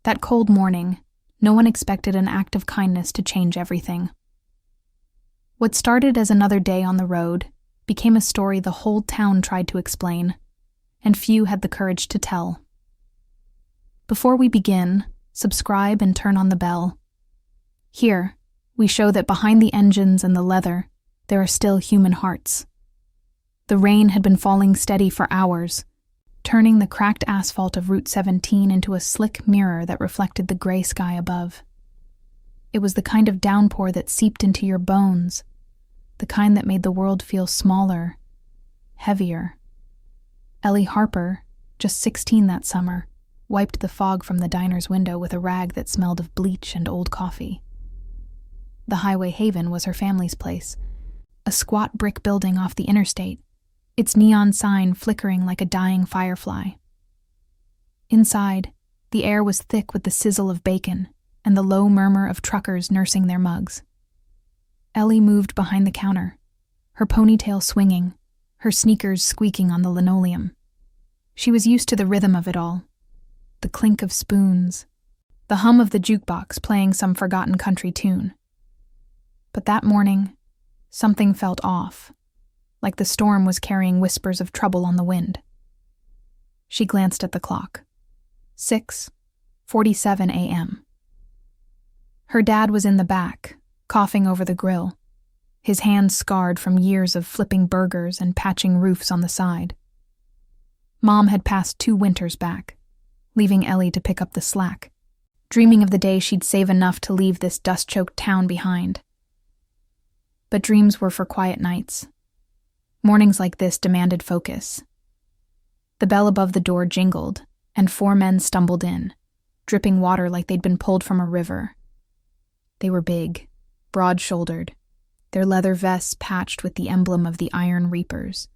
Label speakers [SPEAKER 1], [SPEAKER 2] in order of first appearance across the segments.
[SPEAKER 1] That cold morning, no one expected an act of kindness to change everything. What started as another day on the road became a story the whole town tried to explain, and few had the courage to tell. Before we begin, subscribe and turn on the bell. Here, we show that behind the engines and the leather, there are still human hearts. The rain had been falling steady for hours, turning the cracked asphalt of Route 17 into a slick mirror that reflected the gray sky above. It was the kind of downpour that seeped into your bones, the kind that made the world feel smaller, heavier. Ellie Harper, just 16 that summer, wiped the fog from the diner's window with a rag that smelled of bleach and old coffee. The Highway Haven was her family's place, a squat brick building off the interstate, its neon sign flickering like a dying firefly. Inside, the air was thick with the sizzle of bacon and the low murmur of truckers nursing their mugs. Ellie moved behind the counter, her ponytail swinging, her sneakers squeaking on the linoleum. She was used to the rhythm of it all, the clink of spoons, the hum of the jukebox playing some forgotten country tune. But that morning, something felt off, like the storm was carrying whispers of trouble on the wind. She glanced at the clock. 6:47 a.m. Her dad was in the back, coughing over the grill, his hands scarred from years of flipping burgers and patching roofs on the side. Mom had passed 2 winters back, leaving Ellie to pick up the slack, dreaming of the day she'd save enough to leave this dust-choked town behind. But dreams were for quiet nights. Mornings like this demanded focus. The bell above the door jingled, and 4 men stumbled in, dripping water like they'd been pulled from a river. They were big, broad-shouldered, their leather vests patched with the emblem of the Iron Reapers,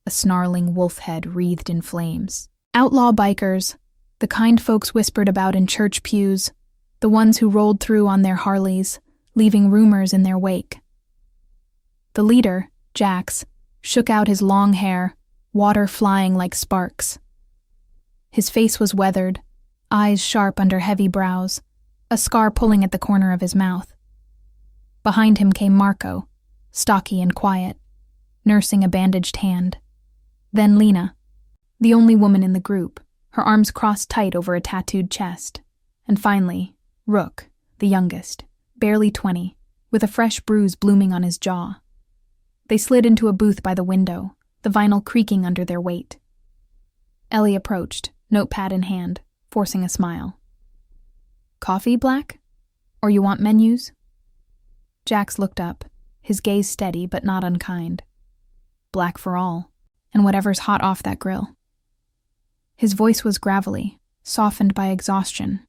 [SPEAKER 1] a snarling wolf head wreathed in flames. Outlaw bikers, the kind folks whispered about in church pews, the ones who rolled through on their Harleys, leaving rumors in their wake. The leader, Jax, shook out his long hair, water flying like sparks. His face was weathered, eyes sharp under heavy brows, a scar pulling at the corner of his mouth. Behind him came Marco, stocky and quiet, nursing a bandaged hand. Then Lena, the only woman in the group, her arms crossed tight over a tattooed chest. And finally, Rook, the youngest, barely 20, with a fresh bruise blooming on his jaw. They slid into a booth by the window, the vinyl creaking under their weight. Ellie approached, notepad in hand, forcing a smile. "Coffee, Black? Or you want menus?" Jax looked up, his gaze steady but not unkind. "Black for all, and whatever's hot off that grill." His voice was gravelly, softened by exhaustion.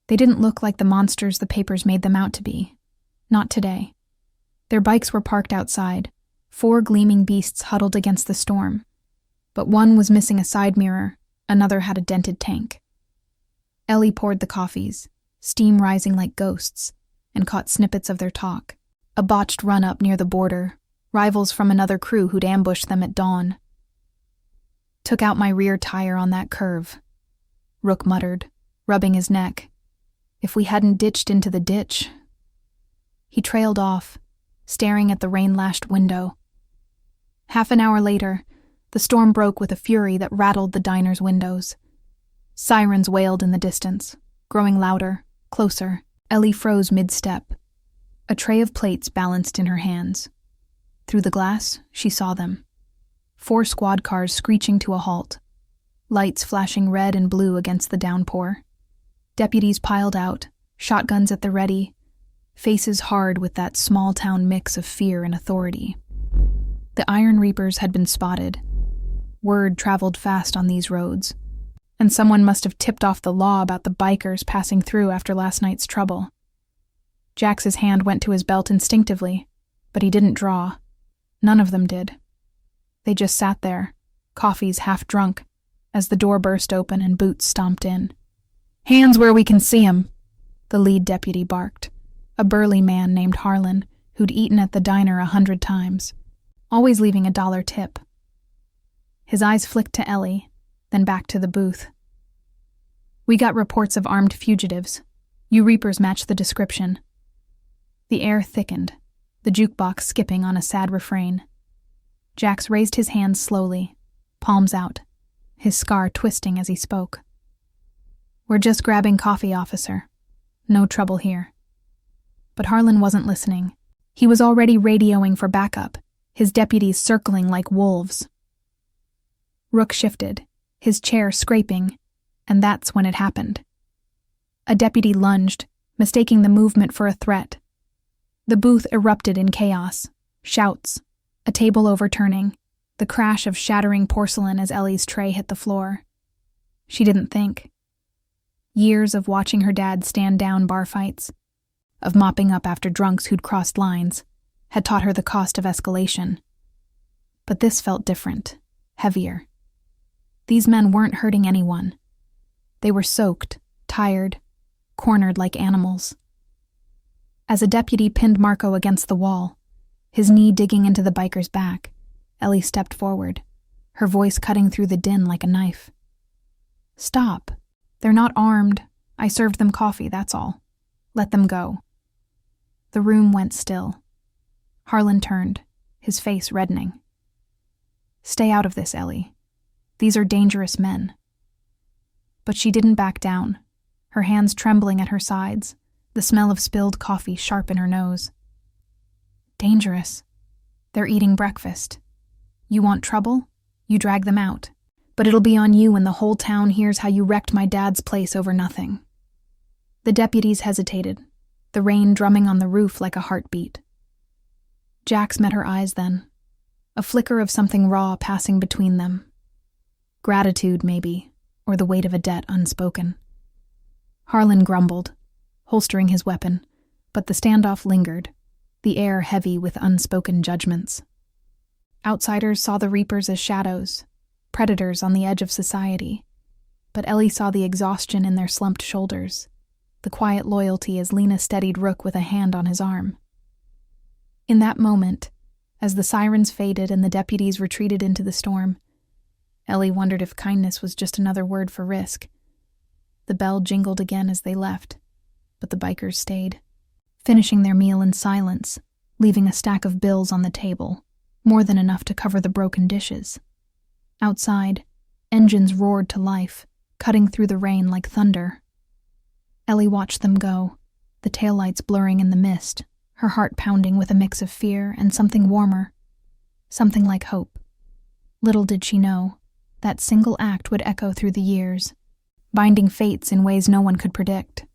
[SPEAKER 1] They didn't look like the monsters the papers made them out to be. Not today. Their bikes were parked outside, 4 gleaming beasts huddled against the storm. But one was missing a side mirror, another had a dented tank. Ellie poured the coffees, steam rising like ghosts, and caught snippets of their talk. A botched run-up near the border, rivals from another crew who'd ambushed them at dawn. "Took out my rear tire on that curve," Rook muttered, rubbing his neck. "If we hadn't ditched into the ditch." He trailed off, staring at the rain-lashed window. Half an hour later, the storm broke with a fury that rattled the diner's windows. Sirens wailed in the distance, growing louder, closer. Ellie froze mid-step. A tray of plates balanced in her hands. Through the glass, she saw them. 4 squad cars screeching to a halt, lights flashing red and blue against the downpour. Deputies piled out, shotguns at the ready, faces hard with that small-town mix of fear and authority. The Iron Reapers had been spotted. Word traveled fast on these roads, and someone must have tipped off the law about the bikers passing through after last night's trouble. Jax's hand went to his belt instinctively, but he didn't draw. None of them did. They just sat there, coffees half drunk, as the door burst open and boots stomped in. "Hands where we can see 'em," the lead deputy barked, a burly man named Harlan who'd eaten at the diner 100 times, always leaving a $1 tip. His eyes flicked to Ellie, then back to the booth. We got reports of armed fugitives. You Reapers match the description. The air thickened, the jukebox skipping on a sad refrain. Jax raised his hands slowly, palms out, his scar twisting as he spoke. We're just grabbing coffee, officer. No trouble here. But Harlan wasn't listening. He was already radioing for backup, his deputies circling like wolves. Rook shifted, his chair scraping, and that's when it happened. A deputy lunged, mistaking the movement for a threat. The booth erupted in chaos, shouts, a table overturning, the crash of shattering porcelain as Ellie's tray hit the floor. She didn't think. Years of watching her dad stand down bar fights, of mopping up after drunks who'd crossed lines, had taught her the cost of escalation. But this felt different, heavier. These men weren't hurting anyone. They were soaked, tired, cornered like animals. As a deputy pinned Marco against the wall, his knee digging into the biker's back, Ellie stepped forward, her voice cutting through the din like a knife. Stop. They're not armed. I served them coffee, that's all. Let them go. The room went still. Harlan turned, his face reddening. Stay out of this, Ellie. These are dangerous men. But she didn't back down, her hands trembling at her sides, the smell of spilled coffee sharp in her nose. Dangerous. They're eating breakfast. You want trouble? You drag them out. But it'll be on you when the whole town hears how you wrecked my dad's place over nothing. The deputies hesitated, the rain drumming on the roof like a heartbeat. Jax met her eyes then, a flicker of something raw passing between them. Gratitude, maybe, or the weight of a debt unspoken. Harlan grumbled, holstering his weapon, but the standoff lingered, the air heavy with unspoken judgments. Outsiders saw the Reapers as shadows, predators on the edge of society, but Ellie saw the exhaustion in their slumped shoulders, the quiet loyalty as Lena steadied Rook with a hand on his arm. In that moment, as the sirens faded and the deputies retreated into the storm, Ellie wondered if kindness was just another word for risk. The bell jingled again as they left, but the bikers stayed, finishing their meal in silence, leaving a stack of bills on the table, more than enough to cover the broken dishes. Outside, engines roared to life, cutting through the rain like thunder. Ellie watched them go, the taillights blurring in the mist, her heart pounding with a mix of fear and something warmer, something like hope. Little did she know, that single act would echo through the years, binding fates in ways no one could predict.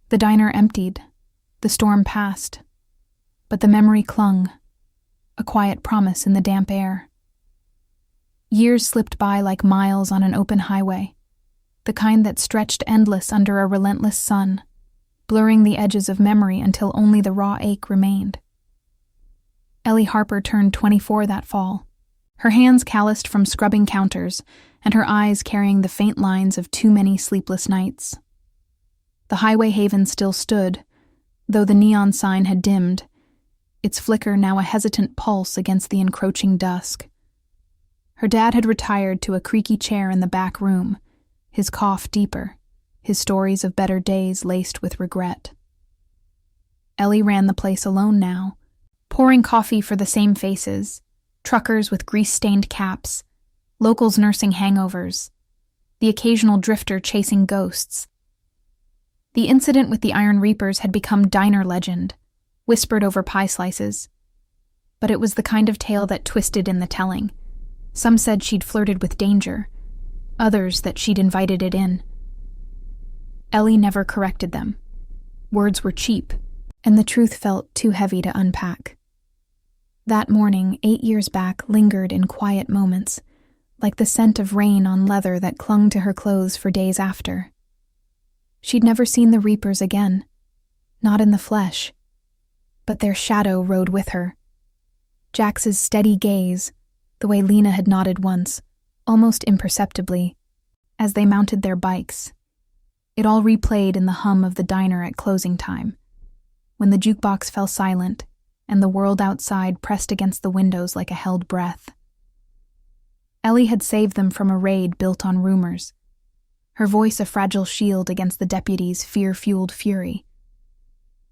[SPEAKER 1] The diner emptied, the storm passed, but the memory clung, a quiet promise in the damp air. Years slipped by like miles on an open highway, the kind that stretched endless under a relentless sun, blurring the edges of memory until only the raw ache remained. Ellie Harper turned 24 that fall, her hands calloused from scrubbing counters and her eyes carrying the faint lines of too many sleepless nights. The highway haven still stood, though the neon sign had dimmed, its flicker now a hesitant pulse against the encroaching dusk. Her dad had retired to a creaky chair in the back room, his cough deeper, his stories of better days laced with regret. Ellie ran the place alone now, pouring coffee for the same faces, truckers with grease-stained caps, locals nursing hangovers, the occasional drifter chasing ghosts. The incident with the Iron Reapers had become diner legend, whispered over pie slices. But it was the kind of tale that twisted in the telling. Some said she'd flirted with danger, others that she'd invited it in. Ellie never corrected them. Words were cheap, and the truth felt too heavy to unpack. That morning, 8 years back, lingered in quiet moments, like the scent of rain on leather that clung to her clothes for days after. She'd never seen the Reapers again, not in the flesh, but their shadow rode with her. Jax's steady gaze, the way Lena had nodded once, almost imperceptibly, as they mounted their bikes. It all replayed in the hum of the diner at closing time, when the jukebox fell silent and the world outside pressed against the windows like a held breath. Ellie had saved them from a raid built on rumors. her voice a fragile shield against the deputy's fear-fueled fury.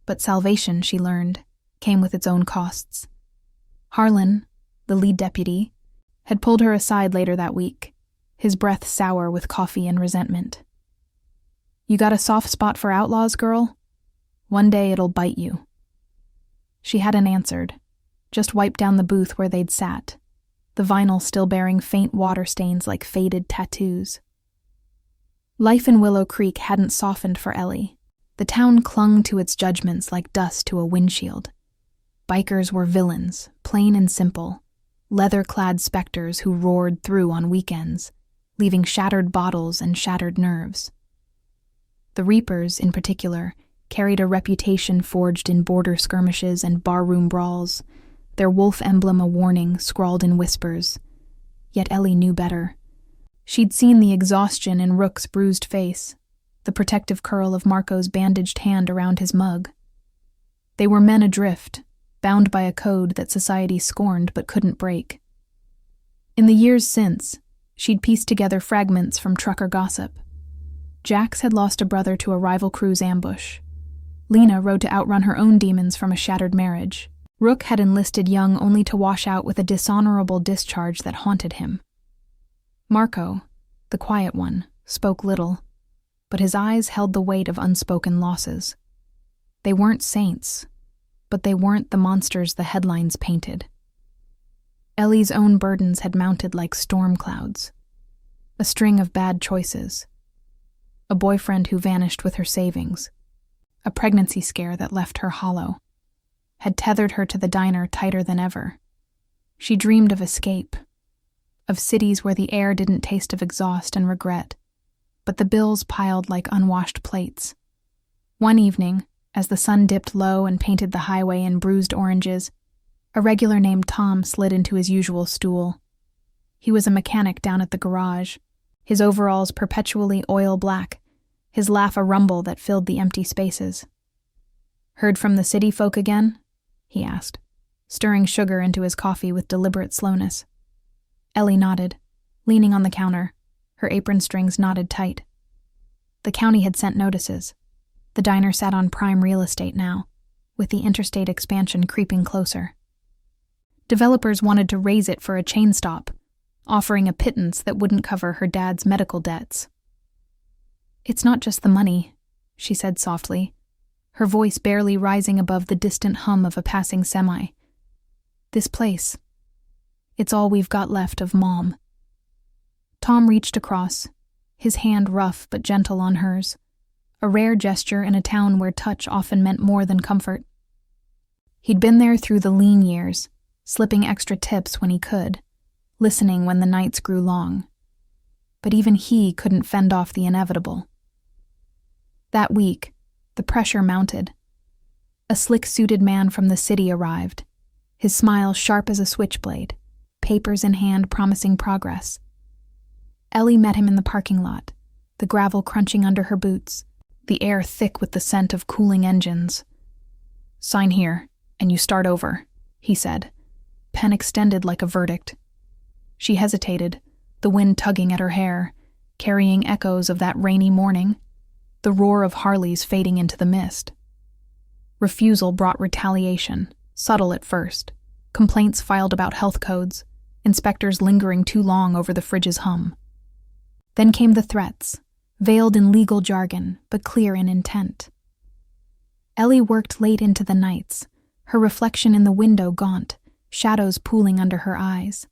[SPEAKER 1] But salvation, she learned, came with its own costs. Harlan, the lead deputy, had pulled her aside later that week, his breath sour with coffee and resentment. "You got a soft spot for outlaws, girl? One day it'll bite you." She hadn't answered, just wiped down the booth where they'd sat, the vinyl still bearing faint water stains like faded tattoos. Life in Willow Creek hadn't softened for Ellie. The town clung to its judgments like dust to a windshield. Bikers were villains, plain and simple, leather-clad specters who roared through on weekends, leaving shattered bottles and shattered nerves. The Reapers, in particular, carried a reputation forged in border skirmishes and barroom brawls, their wolf emblem a warning scrawled in whispers. Yet Ellie knew better. She'd seen the exhaustion in Rook's bruised face, the protective curl of Marco's bandaged hand around his mug. They were men adrift, bound by a code that society scorned but couldn't break. In the years since, she'd pieced together fragments from trucker gossip. Jax had lost a brother to a rival crew's ambush. Lena rode to outrun her own demons from a shattered marriage. Rook had enlisted young only to wash out with a dishonorable discharge that haunted him. Marco, the quiet one, spoke little, but his eyes held the weight of unspoken losses. They weren't saints, but they weren't the monsters the headlines painted. Ellie's own burdens had mounted like storm clouds. A string of bad choices. A boyfriend who vanished with her savings. A pregnancy scare that left her hollow. Had tethered her to the diner tighter than ever. She dreamed of escape. Of cities where the air didn't taste of exhaust and regret, but the bills piled like unwashed plates. One evening, as the sun dipped low and painted the highway in bruised oranges, a regular named Tom slid into his usual stool. He was a mechanic down at the garage, his overalls perpetually oil black, his laugh a rumble that filled the empty spaces. "Heard from the city folk again?" he asked, stirring sugar into his coffee with deliberate slowness. Ellie nodded, leaning on the counter, her apron strings knotted tight. The county had sent notices. The diner sat on prime real estate now, with the interstate expansion creeping closer. Developers wanted to raise it for a chain stop, offering a pittance that wouldn't cover her dad's medical debts. "It's not just the money," she said softly, her voice barely rising above the distant hum of a passing semi. "This place. It's all we've got left of Mom." Tom reached across, his hand rough but gentle on hers, a rare gesture in a town where touch often meant more than comfort. He'd been there through the lean years, slipping extra tips when he could, listening when the nights grew long. But even he couldn't fend off the inevitable. That week, the pressure mounted. A slick-suited man from the city arrived, his smile sharp as a switchblade, papers in hand promising progress. Ellie met him in the parking lot, the gravel crunching under her boots, the air thick with the scent of cooling engines. "Sign here, and you start over," he said, pen extended like a verdict. She hesitated, the wind tugging at her hair, carrying echoes of that rainy morning, the roar of Harleys fading into the mist. Refusal brought retaliation, subtle at first, complaints filed about health codes, inspectors lingering too long over the fridge's hum. Then came the threats, veiled in legal jargon, but clear in intent. Ellie worked late into the nights, her reflection in the window gaunt, shadows pooling under her eyes.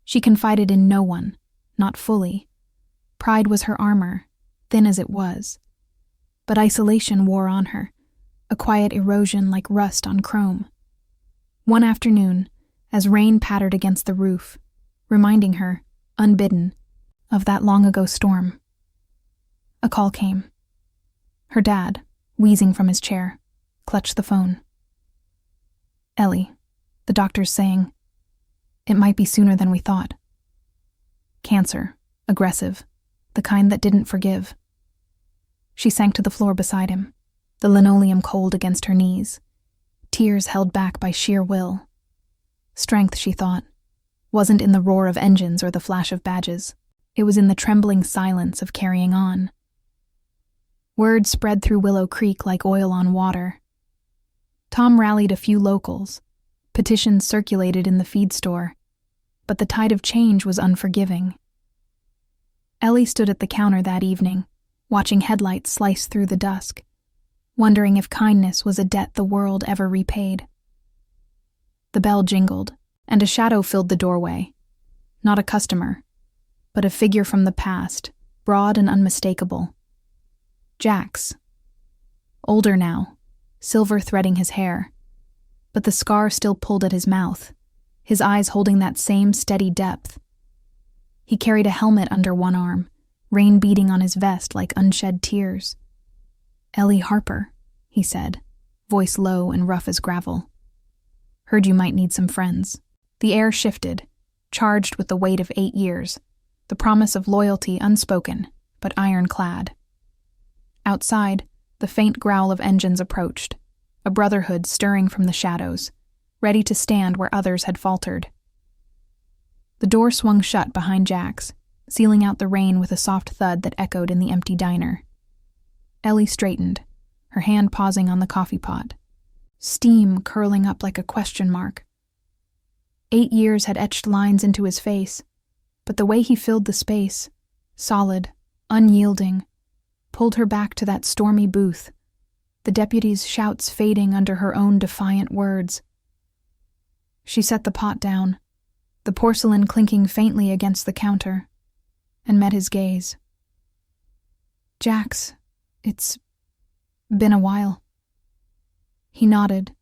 [SPEAKER 1] She confided in no one, not fully. Pride was her armor, thin as it was. But isolation wore on her, a quiet erosion like rust on chrome. One afternoon, as rain pattered against the roof, reminding her, unbidden, of that long-ago storm, a call came. Her dad, wheezing from his chair, clutched the phone. "Ellie, the doctor's saying, it might be sooner than we thought. Cancer, aggressive, the kind that didn't forgive." She sank to the floor beside him, the linoleum cold against her knees, tears held back by sheer will. Strength, she thought, wasn't in the roar of engines or the flash of badges. It was in the trembling silence of carrying on. Word spread through Willow Creek like oil on water. Tom rallied a few locals. Petitions circulated in the feed store, but the tide of change was unforgiving. Ellie stood at the counter that evening, watching headlights slice through the dusk, wondering if kindness was a debt the world ever repaid. The bell jingled, and a shadow filled the doorway. Not a customer, but a figure from the past, broad and unmistakable. Jax. Older now, silver threading his hair, but the scar still pulled at his mouth, his eyes holding that same steady depth. He carried a helmet under one arm, rain beating on his vest like unshed tears. "Ellie Harper," he said, voice low and rough as gravel. "Heard you might need some friends." The air shifted, charged with the weight of 8 years, the promise of loyalty unspoken, but ironclad. Outside, the faint growl of engines approached, a brotherhood stirring from the shadows, ready to stand where others had faltered. The door swung shut behind Jax, sealing out the rain with a soft thud that echoed in the empty diner. Ellie straightened, her hand pausing on the coffee pot, steam curling up like a question mark. 8 years had etched lines into his face, but the way he filled the space, solid, unyielding, pulled her back to that stormy booth, the deputy's shouts fading under her own defiant words. She set the pot down, the porcelain clinking faintly against the counter, and met his gaze. "Jax, it's been a while." He nodded,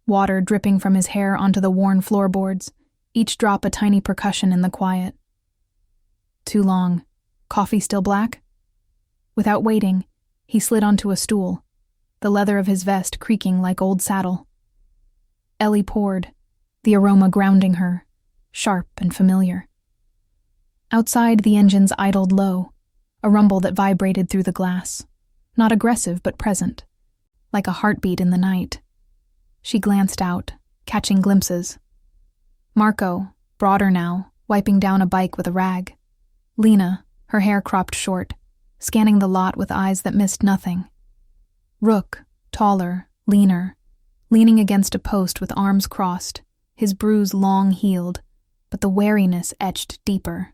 [SPEAKER 1] water dripping from his hair onto the worn floorboards, each drop a tiny percussion in the quiet. "Too long. Coffee still black?" Without waiting, he slid onto a stool, the leather of his vest creaking like old saddle. Ellie poured, the aroma grounding her, sharp and familiar. Outside, the engines idled low, a rumble that vibrated through the glass, not aggressive but present, like a heartbeat in the night. She glanced out, catching glimpses. Marco, broader now, wiping down a bike with a rag. Lena, her hair cropped short, scanning the lot with eyes that missed nothing. Rook, taller, leaner, leaning against a post with arms crossed, his bruise long healed, but the wariness etched deeper.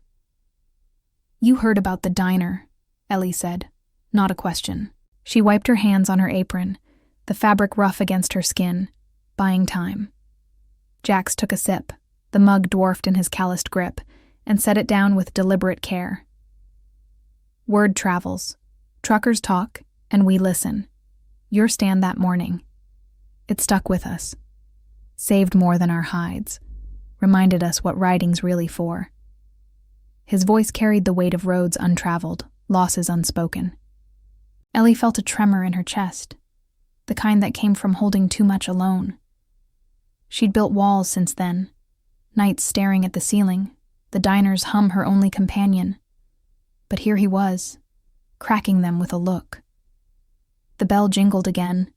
[SPEAKER 1] "You heard about the diner," Ellie said, not a question. She wiped her hands on her apron, the fabric rough against her skin, buying time. Jax took a sip, the mug dwarfed in his calloused grip, and set it down with deliberate care. "Word travels. Truckers talk, and we listen. Your stand that morning. It stuck with us. Saved more than our hides. Reminded us what riding's really for." His voice carried the weight of roads untraveled, losses unspoken. Ellie felt a tremor in her chest, the kind that came from holding too much alone. She'd built walls since then, nights staring at the ceiling, the diner's hum her only companion. But here he was, cracking them with a look. The bell jingled again,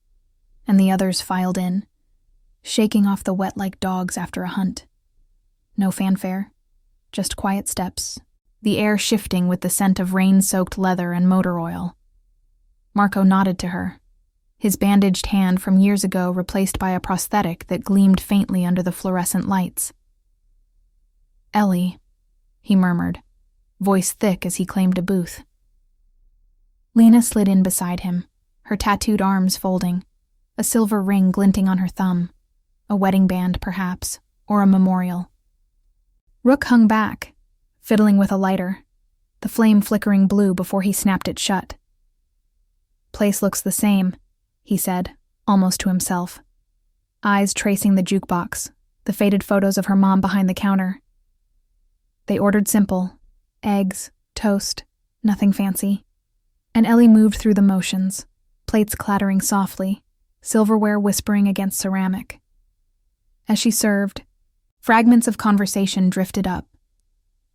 [SPEAKER 1] and the others filed in, shaking off the wet like dogs after a hunt. No fanfare, just quiet steps, the air shifting with the scent of rain-soaked leather and motor oil. Marco nodded to her, his bandaged hand from years ago replaced by a prosthetic that gleamed faintly under the fluorescent lights. "Ellie," he murmured, voice thick as he claimed a booth. Lena slid in beside him, her tattooed arms folding, a silver ring glinting on her thumb, a wedding band perhaps, or a memorial. Rook hung back, fiddling with a lighter, the flame flickering blue before he snapped it shut. "Place looks the same," he said, almost to himself, eyes tracing the jukebox, the faded photos of her mom behind the counter. They ordered simple, eggs, toast, nothing fancy, and Ellie moved through the motions, plates clattering softly, silverware whispering against ceramic. As she served, fragments of conversation drifted up.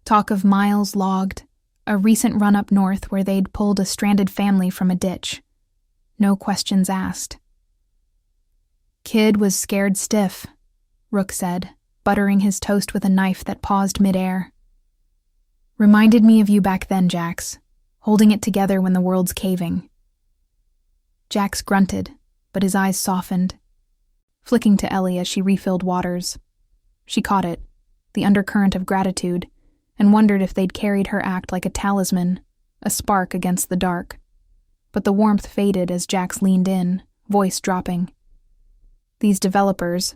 [SPEAKER 1] Talk of miles logged, a recent run up north where they'd pulled a stranded family from a ditch. No questions asked. "Kid was scared stiff," Rook said, buttering his toast with a knife that paused midair. Reminded me of you back then, Jax, holding it together when the world's caving. Jax grunted, but his eyes softened, flicking to Ellie as she refilled waters. She caught it, the undercurrent of gratitude, and wondered if they'd carried her act like a talisman, a spark against the dark. But the warmth faded as Jax leaned in, voice dropping. These developers,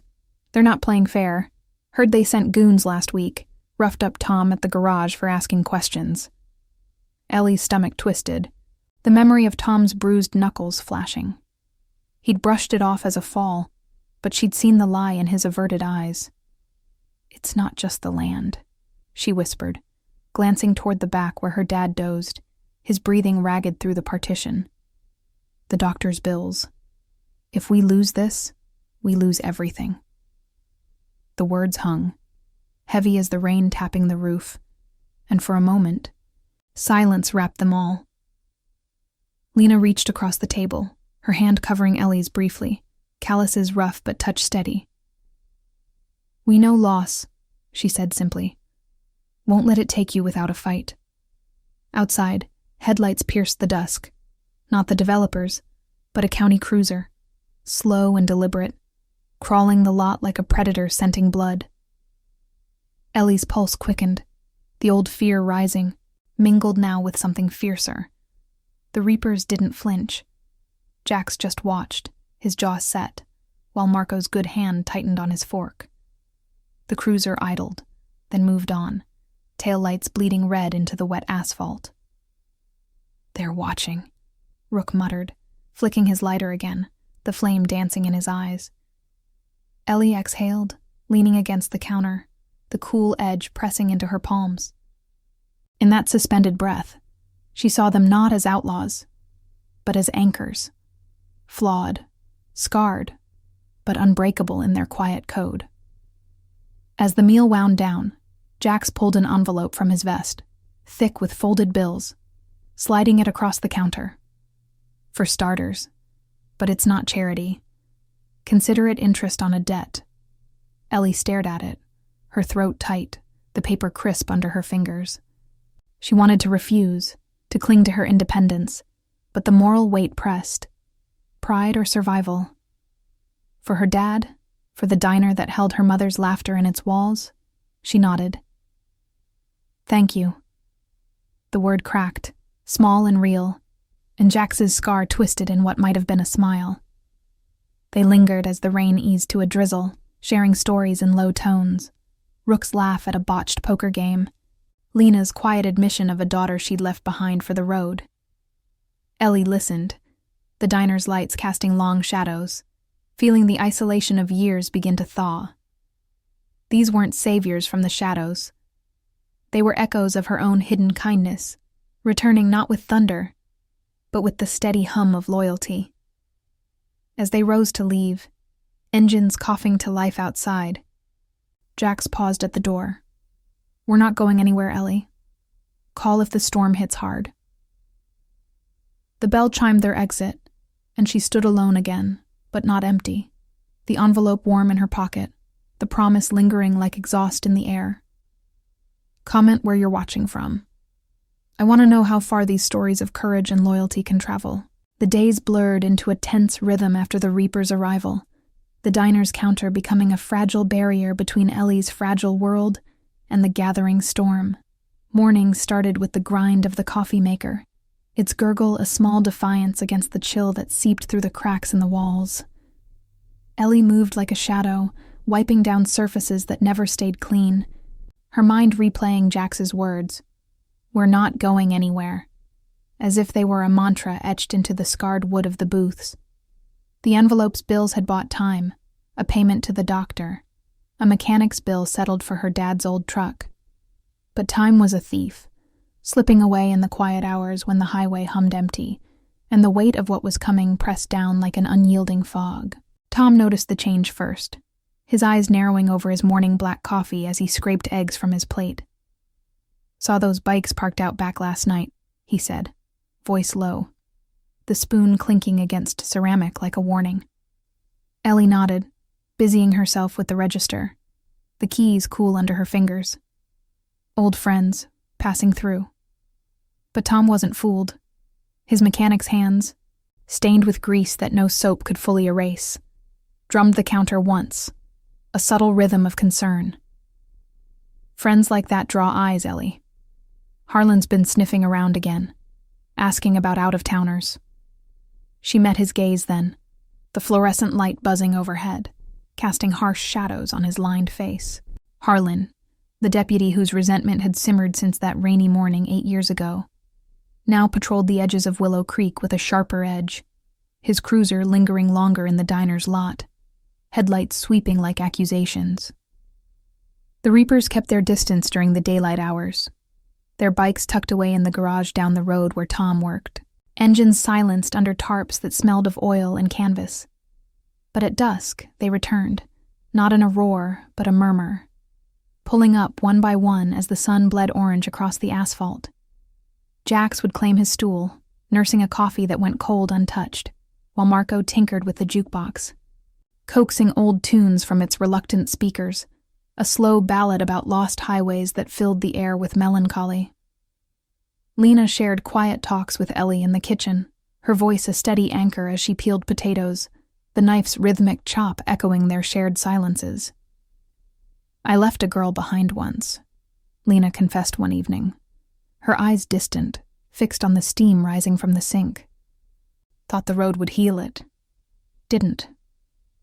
[SPEAKER 1] they're not playing fair. Heard they sent goons last week, roughed up Tom at the garage for asking questions. Ellie's stomach twisted, the memory of Tom's bruised knuckles flashing. He'd brushed it off as a fall, but she'd seen the lie in his averted eyes. It's not just the land, she whispered, glancing toward the back where her dad dozed, his breathing ragged through the partition. The doctor's bills. If we lose this, we lose everything. The words hung, heavy as the rain tapping the roof, and for a moment, silence wrapped them all. Lena reached across the table, her hand covering Ellie's briefly, calluses rough but touch steady. We know loss, she said simply. Won't let it take you without a fight. Outside, headlights pierced the dusk. Not the developers, but a county cruiser, slow and deliberate, crawling the lot like a predator scenting blood. Ellie's pulse quickened, the old fear rising, mingled now with something fiercer. The Reapers didn't flinch. Jax just watched, his jaw set, while Marco's good hand tightened on his fork. The cruiser idled, then moved on, taillights bleeding red into the wet asphalt. They're watching, Rook muttered, flicking his lighter again, the flame dancing in his eyes. Ellie exhaled, leaning against the counter, the cool edge pressing into her palms. In that suspended breath, she saw them not as outlaws, but as anchors, flawed, scarred, but unbreakable in their quiet code. As the meal wound down, Jax pulled an envelope from his vest, thick with folded bills, sliding it across the counter. For starters, but it's not charity. Consider it interest on a debt. Ellie stared at it, her throat tight, the paper crisp under her fingers. She wanted to refuse, to cling to her independence, but the moral weight pressed. Pride or survival? For her dad, for the diner that held her mother's laughter in its walls, she nodded. Thank you. The word cracked, small and real, and Jax's scar twisted in what might have been a smile. They lingered as the rain eased to a drizzle, sharing stories in low tones. Rook's laugh at a botched poker game, Lena's quiet admission of a daughter she'd left behind for the road. Ellie listened, the diner's lights casting long shadows, feeling the isolation of years begin to thaw. These weren't saviors from the shadows. They were echoes of her own hidden kindness, returning not with thunder, but with the steady hum of loyalty. As they rose to leave, engines coughing to life outside, Jax paused at the door. We're not going anywhere, Ellie. Call if the storm hits hard. The bell chimed their exit, and she stood alone again, but not empty, the envelope warm in her pocket, the promise lingering like exhaust in the air. Comment where you're watching from. I want to know how far these stories of courage and loyalty can travel. The days blurred into a tense rhythm after the Reaper's arrival, the diner's counter becoming a fragile barrier between Ellie's fragile world and the gathering storm. Morning started with the grind of the coffee maker, its gurgle a small defiance against the chill that seeped through the cracks in the walls. Ellie moved like a shadow, wiping down surfaces that never stayed clean, her mind replaying Jax's words, "We're not going anywhere," as if they were a mantra etched into the scarred wood of the booths. The envelope's bills had bought time, a payment to the doctor, a mechanic's bill settled for her dad's old truck. But time was a thief, slipping away in the quiet hours when the highway hummed empty, and the weight of what was coming pressed down like an unyielding fog. Tom noticed the change first, his eyes narrowing over his morning black coffee as he scraped eggs from his plate. "Saw those bikes parked out back last night," he said, voice low, the spoon clinking against ceramic like a warning. Ellie nodded, busying herself with the register, the keys cool under her fingers. Old friends, passing through. But Tom wasn't fooled. His mechanic's hands, stained with grease that no soap could fully erase, drummed the counter once, a subtle rhythm of concern. Friends like that draw eyes, Ellie. Harlan's been sniffing around again, asking about out-of-towners. She met his gaze then, the fluorescent light buzzing overhead, casting harsh shadows on his lined face. Harlan, the deputy whose resentment had simmered since that rainy morning 8 years ago, now patrolled the edges of Willow Creek with a sharper edge, his cruiser lingering longer in the diner's lot, headlights sweeping like accusations. The Reapers kept their distance during the daylight hours, their bikes tucked away in the garage down the road where Tom worked, engines silenced under tarps that smelled of oil and canvas. But at dusk, they returned, not in a roar, but a murmur, pulling up one by one as the sun bled orange across the asphalt. Jax would claim his stool, nursing a coffee that went cold untouched, while Marco tinkered with the jukebox, coaxing old tunes from its reluctant speakers, a slow ballad about lost highways that filled the air with melancholy. Lena shared quiet talks with Ellie in the kitchen, her voice a steady anchor as she peeled potatoes, the knife's rhythmic chop echoing their shared silences. "I left a girl behind once," Lena confessed one evening, her eyes distant, fixed on the steam rising from the sink. "Thought the road would heal it. Didn't."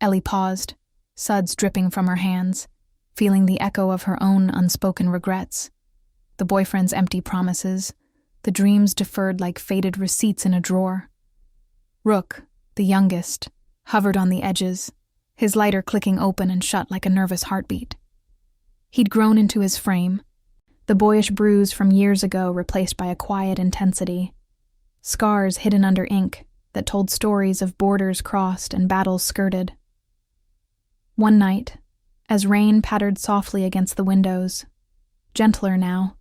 [SPEAKER 1] Ellie paused, suds dripping from her hands, feeling the echo of her own unspoken regrets, the boyfriend's empty promises, the dreams deferred like faded receipts in a drawer. Rook, the youngest, hovered on the edges, his lighter clicking open and shut like a nervous heartbeat. He'd grown into his frame, the boyish bruise from years ago replaced by a quiet intensity, scars hidden under ink that told stories of borders crossed and battles skirted. One night, as rain pattered softly against the windows, gentler now,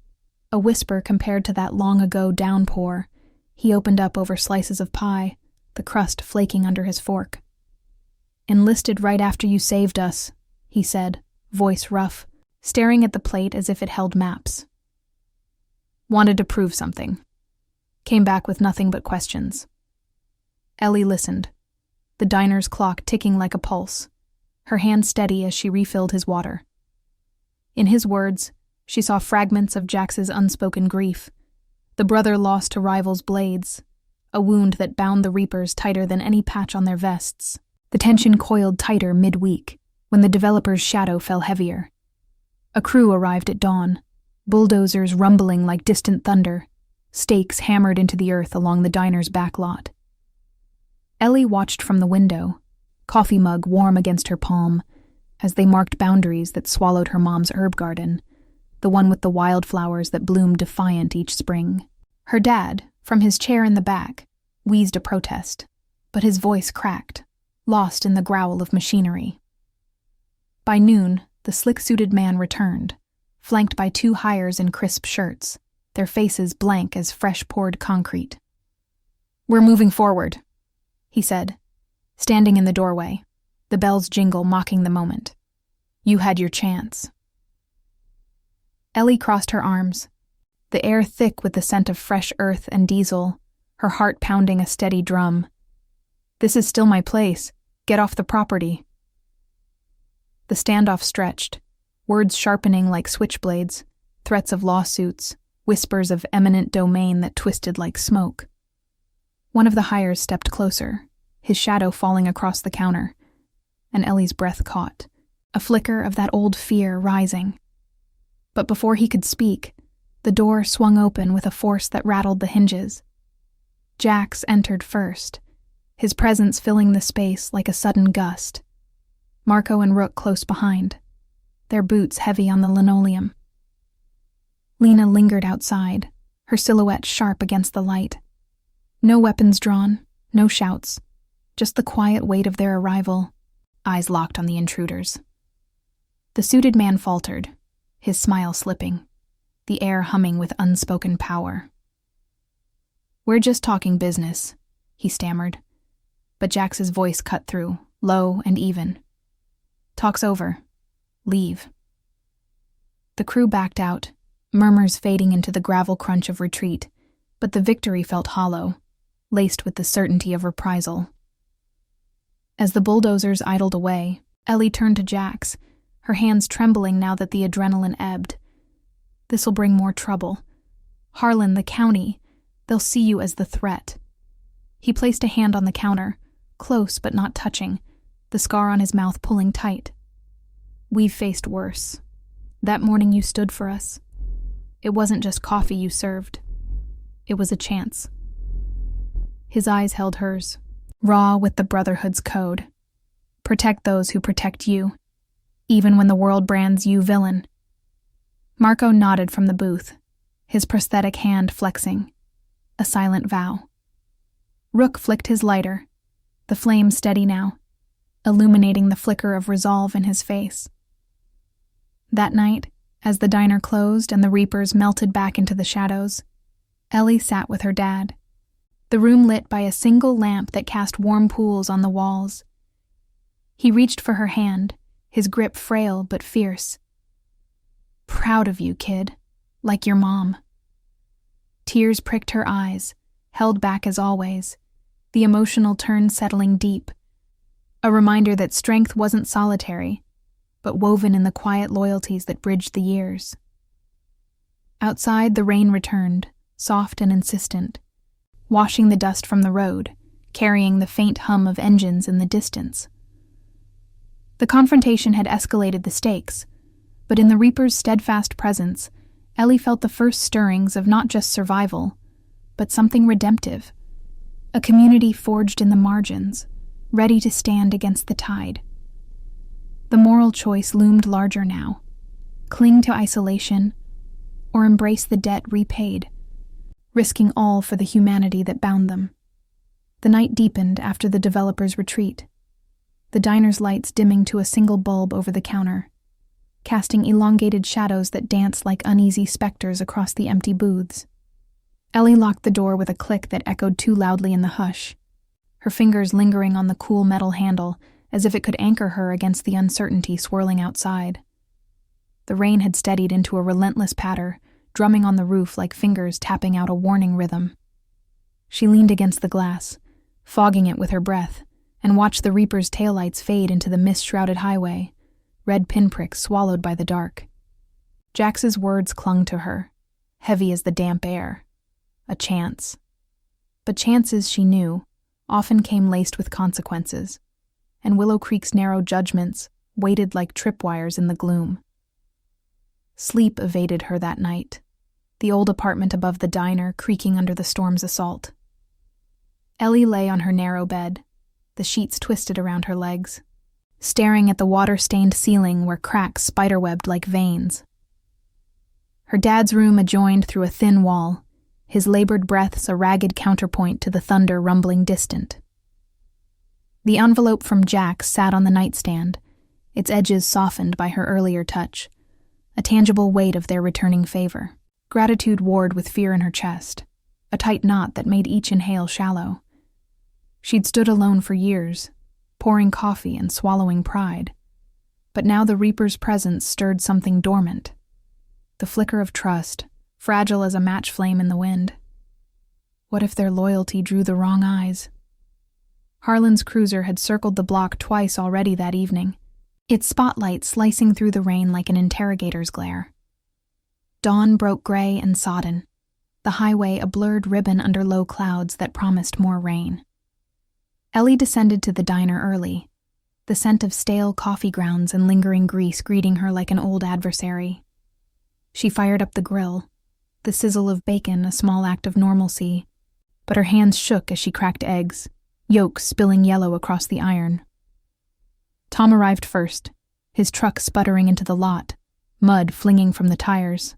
[SPEAKER 1] a whisper compared to that long-ago downpour, he opened up over slices of pie, the crust flaking under his fork. "Enlisted right after you saved us," he said, voice rough, staring at the plate as if it held maps. "Wanted to prove something. Came back with nothing but questions." Ellie listened, the diner's clock ticking like a pulse, her hand steady as she refilled his water. In his words, she saw fragments of Jax's unspoken grief, the brother lost to rivals' blades, a wound that bound the Reapers tighter than any patch on their vests. The tension coiled tighter mid-week, when the developer's shadow fell heavier. A crew arrived at dawn, bulldozers rumbling like distant thunder, stakes hammered into the earth along the diner's back lot. Ellie watched from the window, coffee mug warm against her palm, as they marked boundaries that swallowed her mom's herb garden, the one with the wildflowers that bloomed defiant each spring. Her dad, from his chair in the back, wheezed a protest, but his voice cracked, lost in the growl of machinery. By noon, the slick-suited man returned, flanked by 2 hires in crisp shirts, their faces blank as fresh-poured concrete. "We're moving forward," he said, standing in the doorway, the bell's jingle mocking the moment. "You had your chance." Ellie crossed her arms, the air thick with the scent of fresh earth and diesel, her heart pounding a steady drum. "This is still my place. Get off the property." The standoff stretched, words sharpening like switchblades, threats of lawsuits, whispers of eminent domain that twisted like smoke. One of the hires stepped closer, his shadow falling across the counter, and Ellie's breath caught, a flicker of that old fear rising. But before he could speak, the door swung open with a force that rattled the hinges. Jax entered first, his presence filling the space like a sudden gust. Marco and Rook close behind, their boots heavy on the linoleum. Lena lingered outside, her silhouette sharp against the light. No weapons drawn, no shouts, just the quiet weight of their arrival, eyes locked on the intruders. The suited man faltered, his smile slipping, the air humming with unspoken power. "We're just talking business," he stammered, but Jax's voice cut through, low and even. "Talk's over. Leave." The crew backed out, murmurs fading into the gravel crunch of retreat, but the victory felt hollow, laced with the certainty of reprisal. As the bulldozers idled away, Ellie turned to Jax, her hands trembling now that the adrenaline ebbed. "This'll bring more trouble. Harlan, the county, they'll see you as the threat." He placed a hand on the counter, close but not touching, the scar on his mouth pulling tight. "We've faced worse. That morning you stood for us. It wasn't just coffee you served. It was a chance." His eyes held hers, raw with the Brotherhood's code. Protect those who protect you, even when the world brands you villain. Marco nodded from the booth, his prosthetic hand flexing. A silent vow. Rook flicked his lighter, the flame steady now, illuminating the flicker of resolve in his face. That night, as the diner closed and the Reapers melted back into the shadows, Ellie sat with her dad, the room lit by a single lamp that cast warm pools on the walls. He reached for her hand, his grip frail but fierce. "Proud of you, kid, like your mom." Tears pricked her eyes, held back as always, the emotional turn settling deep. A reminder that strength wasn't solitary, but woven in the quiet loyalties that bridged the years. Outside, the rain returned, soft and insistent, washing the dust from the road, carrying the faint hum of engines in the distance. The confrontation had escalated the stakes, but in the Reaper's steadfast presence, Ellie felt the first stirrings of not just survival, but something redemptive. A community forged in the margins, ready to stand against the tide. The moral choice loomed larger now: cling to isolation, or embrace the debt repaid, risking all for the humanity that bound them. The night deepened after the developers' retreat, the diner's lights dimming to a single bulb over the counter, casting elongated shadows that danced like uneasy specters across the empty booths. Ellie locked the door with a click that echoed too loudly in the hush, her fingers lingering on the cool metal handle as if it could anchor her against the uncertainty swirling outside. The rain had steadied into a relentless patter, drumming on the roof like fingers tapping out a warning rhythm. She leaned against the glass, fogging it with her breath, and watched the Reaper's taillights fade into the mist-shrouded highway, red pinpricks swallowed by the dark. Jax's words clung to her, heavy as the damp air. A chance. But chances, she knew, often came laced with consequences, and Willow Creek's narrow judgments waited like tripwires in the gloom. Sleep evaded her that night, the old apartment above the diner creaking under the storm's assault. Ellie lay on her narrow bed, the sheets twisted around her legs, staring at the water-stained ceiling where cracks spiderwebbed like veins. Her dad's room adjoined through a thin wall, his labored breaths a ragged counterpoint to the thunder rumbling distant. The envelope from Jax sat on the nightstand, its edges softened by her earlier touch, a tangible weight of their returning favor. Gratitude warred with fear in her chest, a tight knot that made each inhale shallow. She'd stood alone for years, pouring coffee and swallowing pride, but now the Reaper's presence stirred something dormant. The flicker of trust, fragile as a match flame in the wind. What if their loyalty drew the wrong eyes? Harlan's cruiser had circled the block twice already that evening, its spotlight slicing through the rain like an interrogator's glare. Dawn broke gray and sodden, the highway a blurred ribbon under low clouds that promised more rain. Ellie descended to the diner early, the scent of stale coffee grounds and lingering grease greeting her like an old adversary. She fired up the grill, the sizzle of bacon a small act of normalcy, but her hands shook as she cracked eggs, yolks spilling yellow across the iron. Tom arrived first, his truck sputtering into the lot, mud flinging from the tires.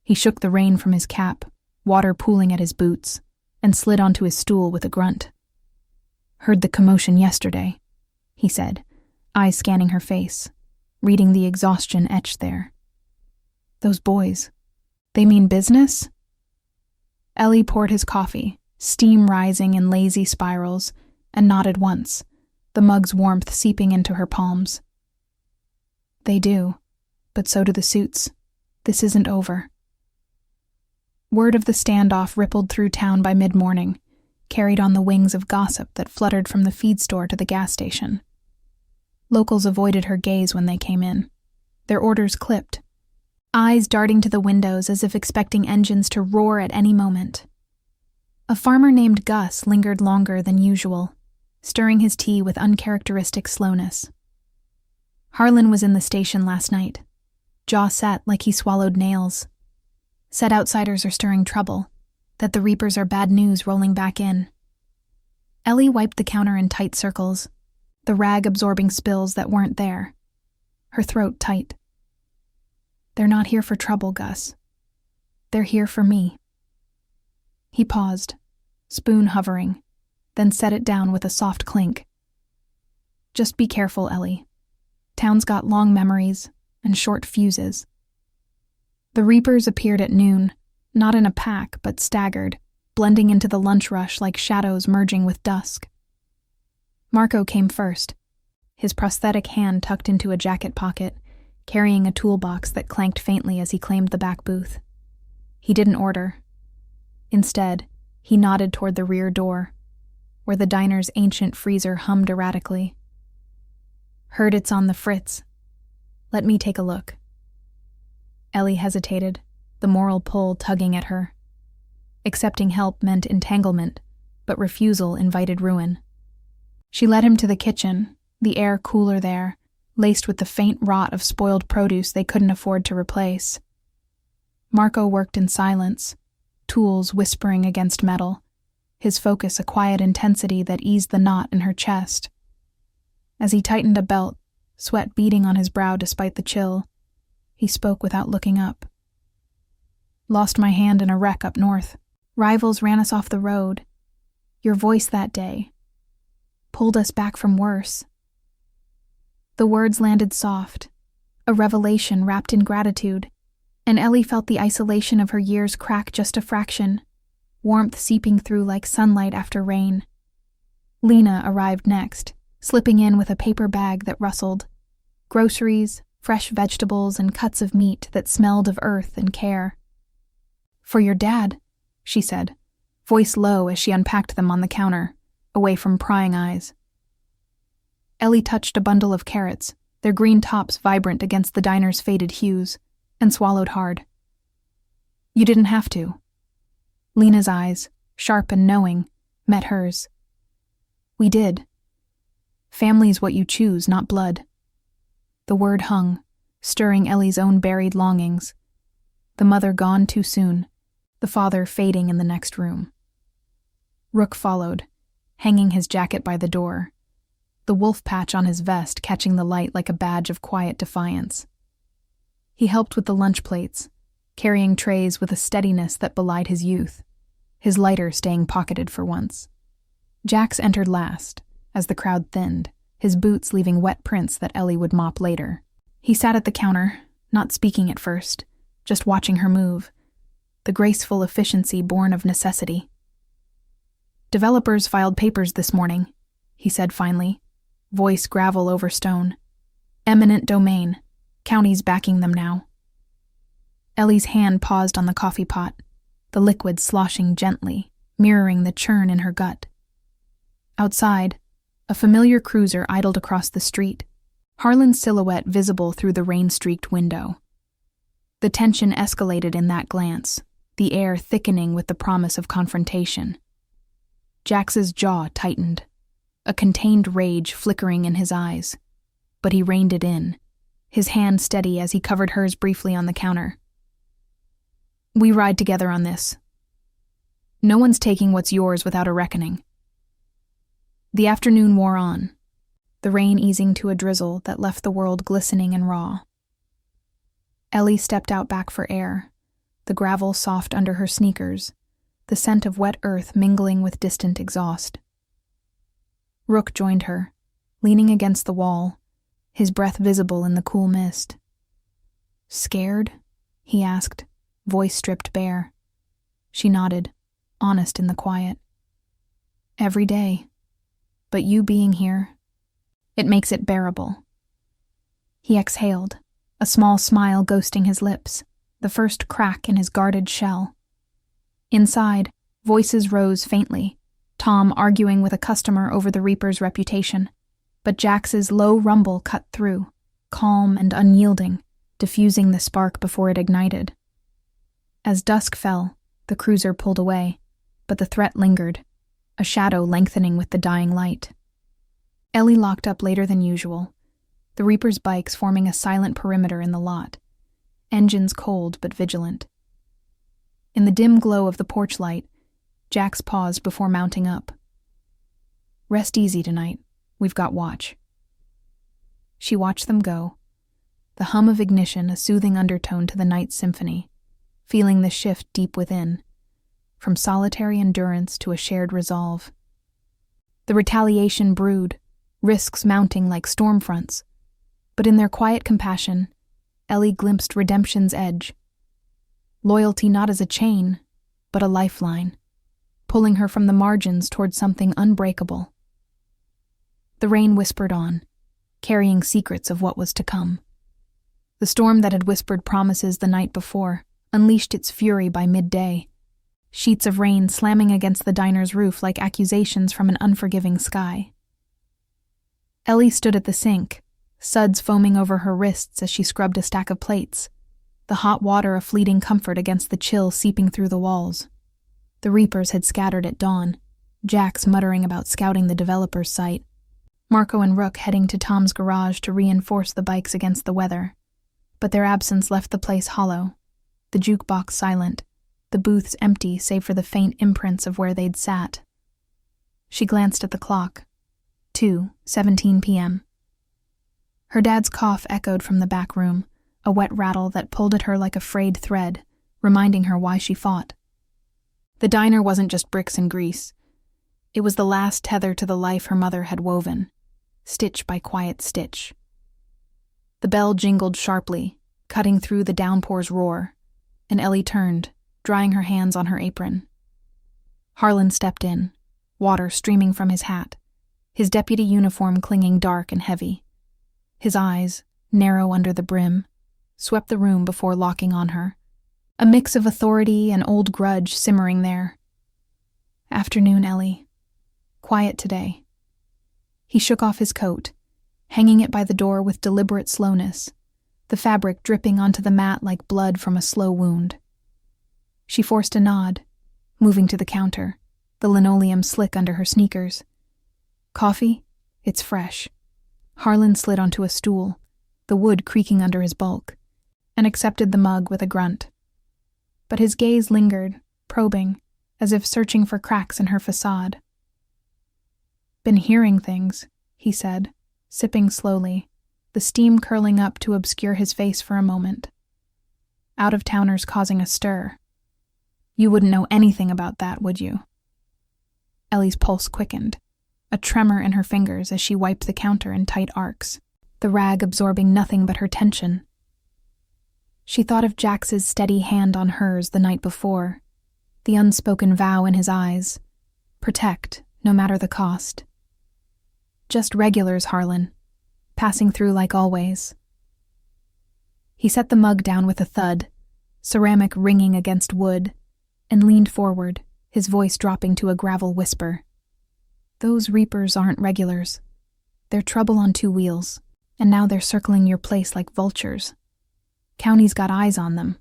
[SPEAKER 1] He shook the rain from his cap, water pooling at his boots, and slid onto his stool with a grunt. "Heard the commotion yesterday," he said, eyes scanning her face, reading the exhaustion etched there. "Those boys, they mean business?" Ellie poured his coffee, steam rising in lazy spirals, and nodded once, the mug's warmth seeping into her palms. "They do, but so do the suits. This isn't over." Word of the standoff rippled through town by mid-morning, carried on the wings of gossip that fluttered from the feed store to the gas station. Locals avoided her gaze when they came in, their orders clipped, eyes darting to the windows as if expecting engines to roar at any moment. A farmer named Gus lingered longer than usual, stirring his tea with uncharacteristic slowness. Harlan was in the station last night, jaw set like he swallowed nails. Said outsiders are stirring trouble, that the Reapers are bad news rolling back in. Ellie wiped the counter in tight circles, the rag absorbing spills that weren't there, her throat tight. They're not here for trouble, Gus. They're here for me. He paused, spoon hovering, then set it down with a soft clink. Just be careful, Ellie. Town's got long memories and short fuses. The Reapers appeared at noon, not in a pack but staggered, blending into the lunch rush like shadows merging with dusk. Marco came first, his prosthetic hand tucked into a jacket pocket, carrying a toolbox that clanked faintly as he claimed the back booth. He didn't order. Instead, he nodded toward the rear door, where the diner's ancient freezer hummed erratically. Heard it's on the fritz. Let me take a look. Ellie hesitated, the moral pull tugging at her. Accepting help meant entanglement, but refusal invited ruin. She led him to the kitchen, the air cooler there, laced with the faint rot of spoiled produce they couldn't afford to replace. Marco worked in silence, tools whispering against metal, his focus a quiet intensity that eased the knot in her chest. As he tightened a belt, sweat beading on his brow despite the chill, he spoke without looking up. Lost my hand in a wreck up north. Rivals ran us off the road. Your voice that day pulled us back from worse. The words landed soft, a revelation wrapped in gratitude, and Ellie felt the isolation of her years crack just a fraction, warmth seeping through like sunlight after rain. Lena arrived next, slipping in with a paper bag that rustled. Groceries, fresh vegetables, and cuts of meat that smelled of earth and care. For your dad, she said, voice low as she unpacked them on the counter, away from prying eyes. Ellie touched a bundle of carrots, their green tops vibrant against the diner's faded hues, and swallowed hard. You didn't have to. Lena's eyes, sharp and knowing, met hers. We did. Family's what you choose, not blood. The word hung, stirring Ellie's own buried longings. The mother gone too soon, the father fading in the next room. Rook followed, hanging his jacket by the door, the wolf patch on his vest catching the light like a badge of quiet defiance. He helped with the lunch plates, carrying trays with a steadiness that belied his youth, his lighter staying pocketed for once. Jax entered last, as the crowd thinned, his boots leaving wet prints that Ellie would mop later. He sat at the counter, not speaking at first, just watching her move, the graceful efficiency born of necessity. Developers filed papers this morning, he said finally, voice gravel over stone. Eminent domain, county's backing them now. Ellie's hand paused on the coffee pot, the liquid sloshing gently, mirroring the churn in her gut. Outside, a familiar cruiser idled across the street, Harlan's silhouette visible through the rain-streaked window. The tension escalated in that glance, the air thickening with the promise of confrontation. Jax's jaw tightened, a contained rage flickering in his eyes, but he reined it in, his hand steady as he covered hers briefly on the counter. We ride together on this. No one's taking what's yours without a reckoning. The afternoon wore on, the rain easing to a drizzle that left the world glistening and raw. Ellie stepped out back for air, the gravel soft under her sneakers, the scent of wet earth mingling with distant exhaust. Rook joined her, leaning against the wall, his breath visible in the cool mist. Scared? He asked, voice stripped bare. She nodded, honest in the quiet. Every day. But you being here, it makes it bearable. He exhaled, a small smile ghosting his lips, the first crack in his guarded shell. Inside, voices rose faintly, Tom arguing with a customer over the Reaper's reputation. But Jax's low rumble cut through, calm and unyielding, diffusing the spark before it ignited. As dusk fell, the cruiser pulled away, but the threat lingered, a shadow lengthening with the dying light. Ellie locked up later than usual, the Reaper's bikes forming a silent perimeter in the lot, engines cold but vigilant. In the dim glow of the porch light, Jax paused before mounting up. "Rest easy tonight. We've got watch." She watched them go, the hum of ignition a soothing undertone to the night's symphony, feeling the shift deep within, from solitary endurance to a shared resolve. The retaliation brewed, risks mounting like storm fronts, but in their quiet compassion, Ellie glimpsed redemption's edge. Loyalty not as a chain, but a lifeline, pulling her from the margins toward something unbreakable. The rain whispered on, carrying secrets of what was to come. The storm that had whispered promises the night before unleashed its fury by midday, sheets of rain slamming against the diner's roof like accusations from an unforgiving sky. Ellie stood at the sink, suds foaming over her wrists as she scrubbed a stack of plates, the hot water a fleeting comfort against the chill seeping through the walls. The Reapers had scattered at dawn, Jax muttering about scouting the developer's site, Marco and Rook heading to Tom's garage to reinforce the bikes against the weather. But their absence left the place hollow, the jukebox silent, the booths empty save for the faint imprints of where they'd sat. She glanced at the clock. 2:17 p.m. Her dad's cough echoed from the back room, a wet rattle that pulled at her like a frayed thread, reminding her why she fought. The diner wasn't just bricks and grease. It was the last tether to the life her mother had woven, stitch by quiet stitch. The bell jingled sharply, cutting through the downpour's roar, and Ellie turned, drying her hands on her apron. Harlan stepped in, water streaming from his hat, his deputy uniform clinging dark and heavy. His eyes, narrow under the brim, swept the room before locking on her, a mix of authority and old grudge simmering there. "Afternoon, Ellie. Quiet today." He shook off his coat, hanging it by the door with deliberate slowness, the fabric dripping onto the mat like blood from a slow wound. She forced a nod, moving to the counter, the linoleum slick under her sneakers. "Coffee? It's fresh." Harlan slid onto a stool, the wood creaking under his bulk, and accepted the mug with a grunt. But his gaze lingered, probing, as if searching for cracks in her facade. "Been hearing things," he said, sipping slowly, the steam curling up to obscure his face for a moment. "Out-of-towners causing a stir. You wouldn't know anything about that, would you?" Ellie's pulse quickened, a tremor in her fingers as she wiped the counter in tight arcs, the rag absorbing nothing but her tension. She thought of Jax's steady hand on hers the night before, the unspoken vow in his eyes, protect, no matter the cost. "Just regulars, Harlan, passing through like always." He set the mug down with a thud, ceramic ringing against wood, and leaned forward, his voice dropping to a gravel whisper. "Those Reapers aren't regulars. They're trouble on two wheels, and now they're circling your place like vultures. County's got eyes on them,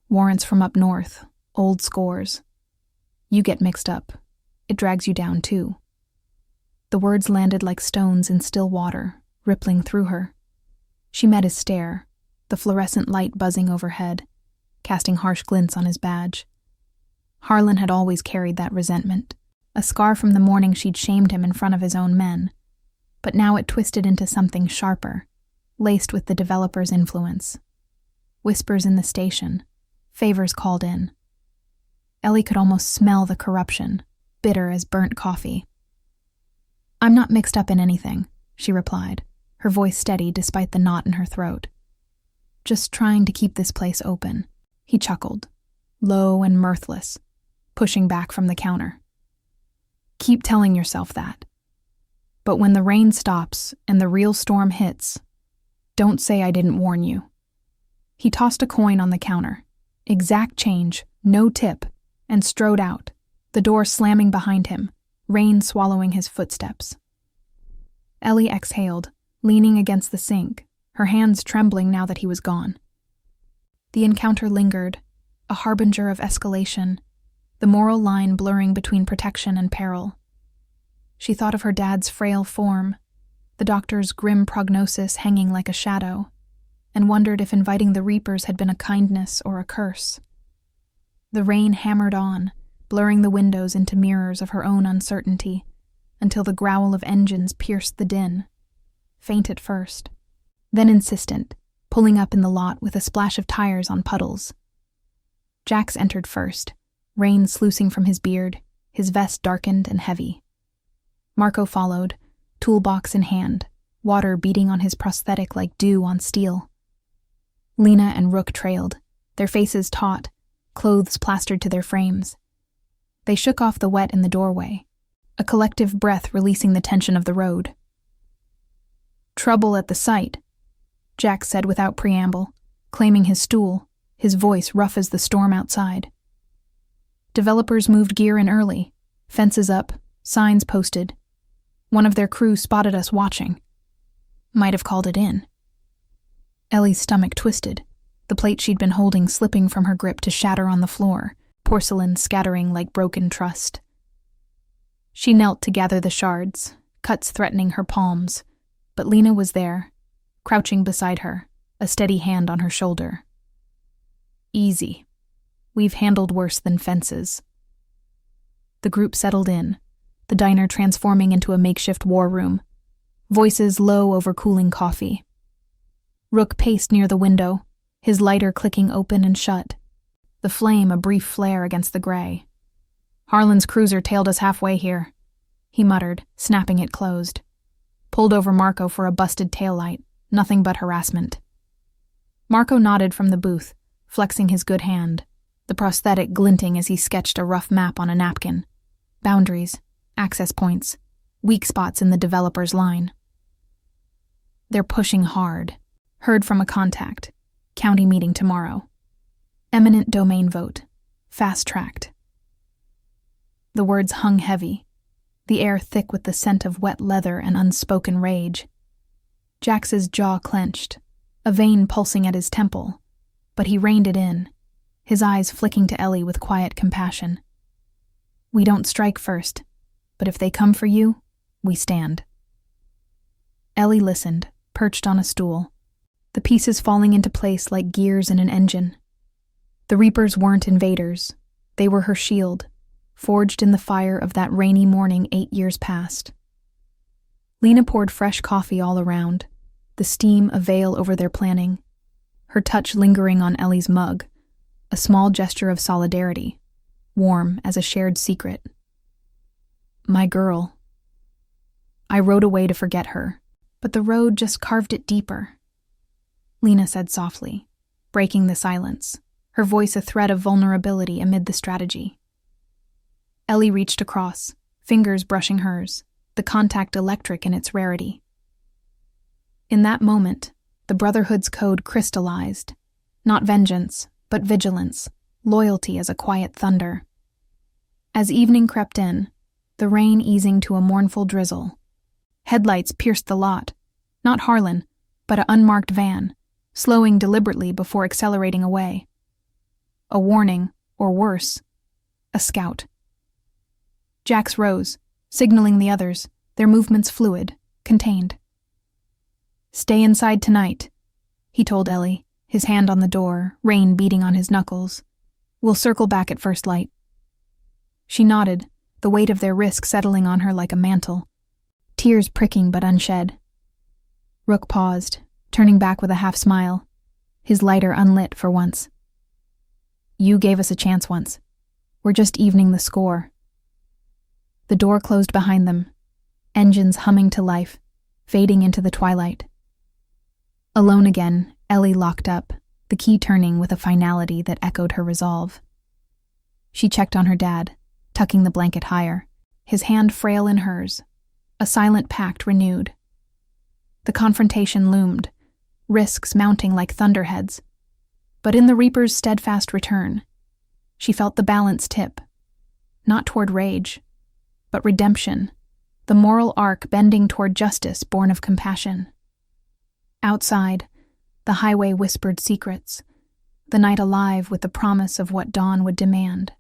[SPEAKER 1] warrants from up north, old scores. You get mixed up. It drags you down too." The words landed like stones in still water, rippling through her. She met his stare, the fluorescent light buzzing overhead, casting harsh glints on his badge. Harlan had always carried that resentment, a scar from the morning she'd shamed him in front of his own men, but now it twisted into something sharper, laced with the developer's influence. Whispers in the station, favors called in. Ellie could almost smell the corruption, bitter as burnt coffee. "I'm not mixed up in anything," she replied, her voice steady despite the knot in her throat. "Just trying to keep this place open." He chuckled, low and mirthless, pushing back from the counter. "Keep telling yourself that. But when the rain stops and the real storm hits, don't say I didn't warn you." He tossed a coin on the counter, exact change, no tip, and strode out, the door slamming behind him, rain swallowing his footsteps. Ellie exhaled, leaning against the sink, her hands trembling now that he was gone. The encounter lingered, a harbinger of escalation, the moral line blurring between protection and peril. She thought of her dad's frail form, the doctor's grim prognosis hanging like a shadow, and wondered if inviting the Reapers had been a kindness or a curse. The rain hammered on, blurring the windows into mirrors of her own uncertainty, until the growl of engines pierced the din, faint at first, then insistent, pulling up in the lot with a splash of tires on puddles. Jax entered first, rain sluicing from his beard, his vest darkened and heavy. Marco followed, toolbox in hand, water beating on his prosthetic like dew on steel. Lena and Rook trailed, their faces taut, clothes plastered to their frames. They shook off the wet in the doorway, a collective breath releasing the tension of the road. "Trouble at the site," Jax said without preamble, claiming his stool, his voice rough as the storm outside. Developers moved gear in early, fences up, signs posted. One of their crew spotted us watching. Might have called it in. Ellie's stomach twisted, the plate she'd been holding slipping from her grip to shatter on the floor, porcelain scattering like broken trust. She knelt to gather the shards, cuts threatening her palms, but Lena was there, crouching beside her, a steady hand on her shoulder. "Easy. We've handled worse than fences." The group settled in, the diner transforming into a makeshift war room, voices low over cooling coffee. Rook paced near the window, his lighter clicking open and shut, the flame a brief flare against the gray. "Harlan's cruiser tailed us halfway here," he muttered, snapping it closed. Pulled over Marco for a busted taillight, nothing but harassment. Marco nodded from the booth, flexing his good hand, the prosthetic glinting as he sketched a rough map on a napkin. Boundaries, access points, weak spots in the developer's line. "They're pushing hard. Heard from a contact. County meeting tomorrow. Eminent domain vote. Fast-tracked." The words hung heavy, the air thick with the scent of wet leather and unspoken rage. Jax's jaw clenched, a vein pulsing at his temple, but he reined it in, his eyes flicking to Ellie with quiet compassion. "We don't strike first, but if they come for you, we stand." Ellie listened, perched on a stool, the pieces falling into place like gears in an engine. The Reapers weren't invaders. They were her shield, forged in the fire of that rainy morning 8 years past. Lena poured fresh coffee all around, the steam a veil over their planning, her touch lingering on Ellie's mug, a small gesture of solidarity, warm as a shared secret. "My girl." I rode away to forget her, but the road just carved it deeper, Lena said softly, breaking the silence, her voice a thread of vulnerability amid the strategy. Ellie reached across, fingers brushing hers, the contact electric in its rarity. In that moment, the Brotherhood's code crystallized, not vengeance, but vigilance, loyalty as a quiet thunder. As evening crept in, the rain easing to a mournful drizzle, headlights pierced the lot, not Harlan, but an unmarked van, slowing deliberately before accelerating away. A warning, or worse, a scout. Jax rose, signaling the others, their movements fluid, contained. "Stay inside tonight," he told Ellie, his hand on the door, rain beating on his knuckles. "We'll circle back at first light." She nodded, the weight of their risk settling on her like a mantle, tears pricking but unshed. Rook paused, turning back with a half smile, his lighter unlit for once. "You gave us a chance once. We're just evening the score." The door closed behind them, engines humming to life, fading into the twilight. Alone again, Ellie locked up, the key turning with a finality that echoed her resolve. She checked on her dad, tucking the blanket higher, his hand frail in hers, a silent pact renewed. The confrontation loomed, risks mounting like thunderheads, but in the Reaper's steadfast return, She felt the balance tip, not toward rage, but redemption, the moral arc bending toward justice born of compassion. Outside, the highway whispered secrets, the night alive with the promise of what dawn would demand.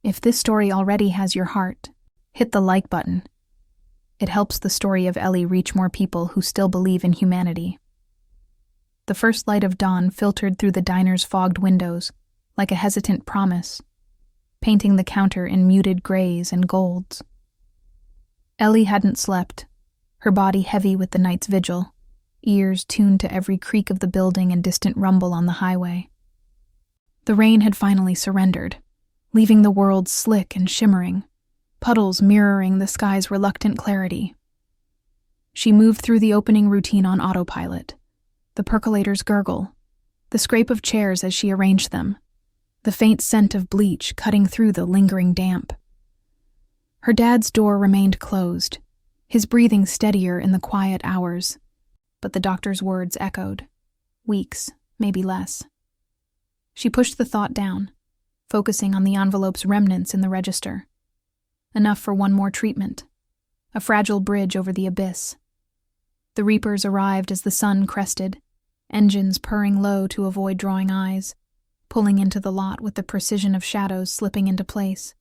[SPEAKER 1] If this story already has your heart, hit the like button. It helps the story of Ellie reach more people who still believe in humanity. The first light of dawn filtered through the diner's fogged windows, like a hesitant promise, painting the counter in muted grays and golds. Ellie hadn't slept, her body heavy with the night's vigil, ears tuned to every creak of the building and distant rumble on the highway. The rain had finally surrendered, leaving the world slick and shimmering, puddles mirroring the sky's reluctant clarity. She moved through the opening routine on autopilot, the percolator's gurgle, the scrape of chairs as she arranged them, the faint scent of bleach cutting through the lingering damp. Her dad's door remained closed, his breathing steadier in the quiet hours, but the doctor's words echoed. Weeks, maybe less. She pushed the thought down, focusing on the envelope's remnants in the register. Enough for one more treatment, a fragile bridge over the abyss. The reapers arrived as the sun crested, engines purring low to avoid drawing eyes, pulling into the lot with the precision of shadows slipping into place.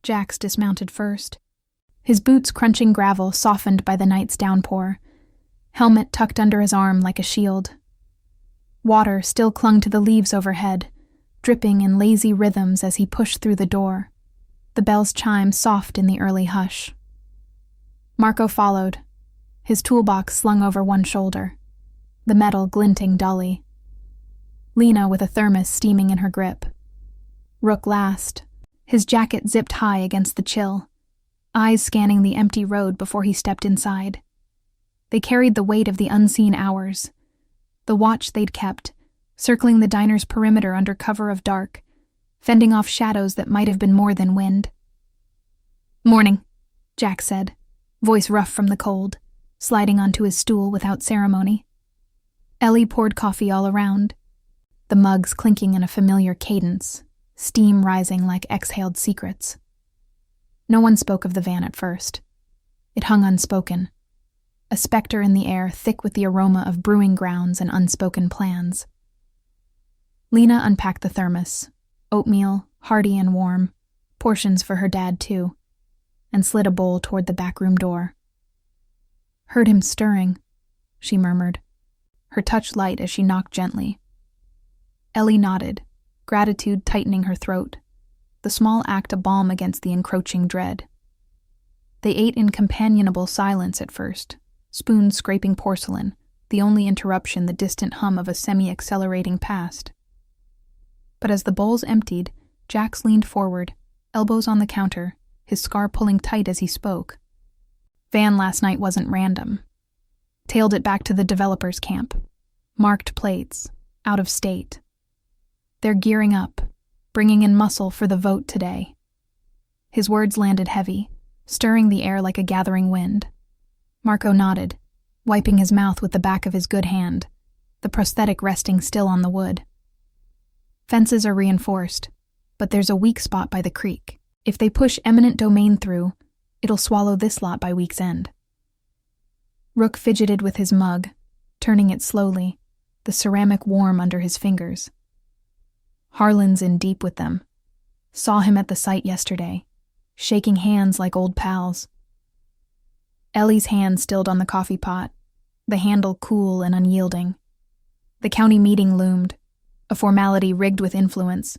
[SPEAKER 1] Jax dismounted first, his boots crunching gravel softened by the night's downpour, helmet tucked under his arm like a shield. Water still clung to the leaves overhead, dripping in lazy rhythms as he pushed through the door, the bell's chime soft in the early hush. Marco followed, his toolbox slung over one shoulder, the metal glinting dully. Lena with a thermos steaming in her grip. Rook last, his jacket zipped high against the chill, eyes scanning the empty road before he stepped inside. They carried the weight of the unseen hours, the watch they'd kept, circling the diner's perimeter under cover of dark, fending off shadows that might have been more than wind. "Morning," Jax said, voice rough from the cold, sliding onto his stool without ceremony. Ellie poured coffee all around, the mugs clinking in a familiar cadence, steam rising like exhaled secrets. No one spoke of the van at first. It hung unspoken, a specter in the air thick with the aroma of brewing grounds and unspoken plans. Lena unpacked the thermos, oatmeal, hearty and warm, portions for her dad too, and slid a bowl toward the backroom door. "Heard him stirring," she murmured, her touch light as she knocked gently. Ellie nodded, gratitude tightening her throat, the small act a balm against the encroaching dread. They ate in companionable silence at first, spoons scraping porcelain, the only interruption the distant hum of a semi-accelerating past. But as the bowls emptied, Jax leaned forward, elbows on the counter, his scar pulling tight as he spoke. Van last night wasn't random. Tailed it back to the developer's camp. Marked plates, out of state. They're gearing up, bringing in muscle for the vote today. His words landed heavy, stirring the air like a gathering wind. Marco nodded, wiping his mouth with the back of his good hand, the prosthetic resting still on the wood. Fences are reinforced, but there's a weak spot by the creek. If they push eminent domain through, it'll swallow this lot by week's end. Rook fidgeted with his mug, turning it slowly, the ceramic warm under his fingers. Harlan's in deep with them. Saw him at the site yesterday, shaking hands like old pals. Ellie's hand stilled on the coffee pot, the handle cool and unyielding. The county meeting loomed, a formality rigged with influence,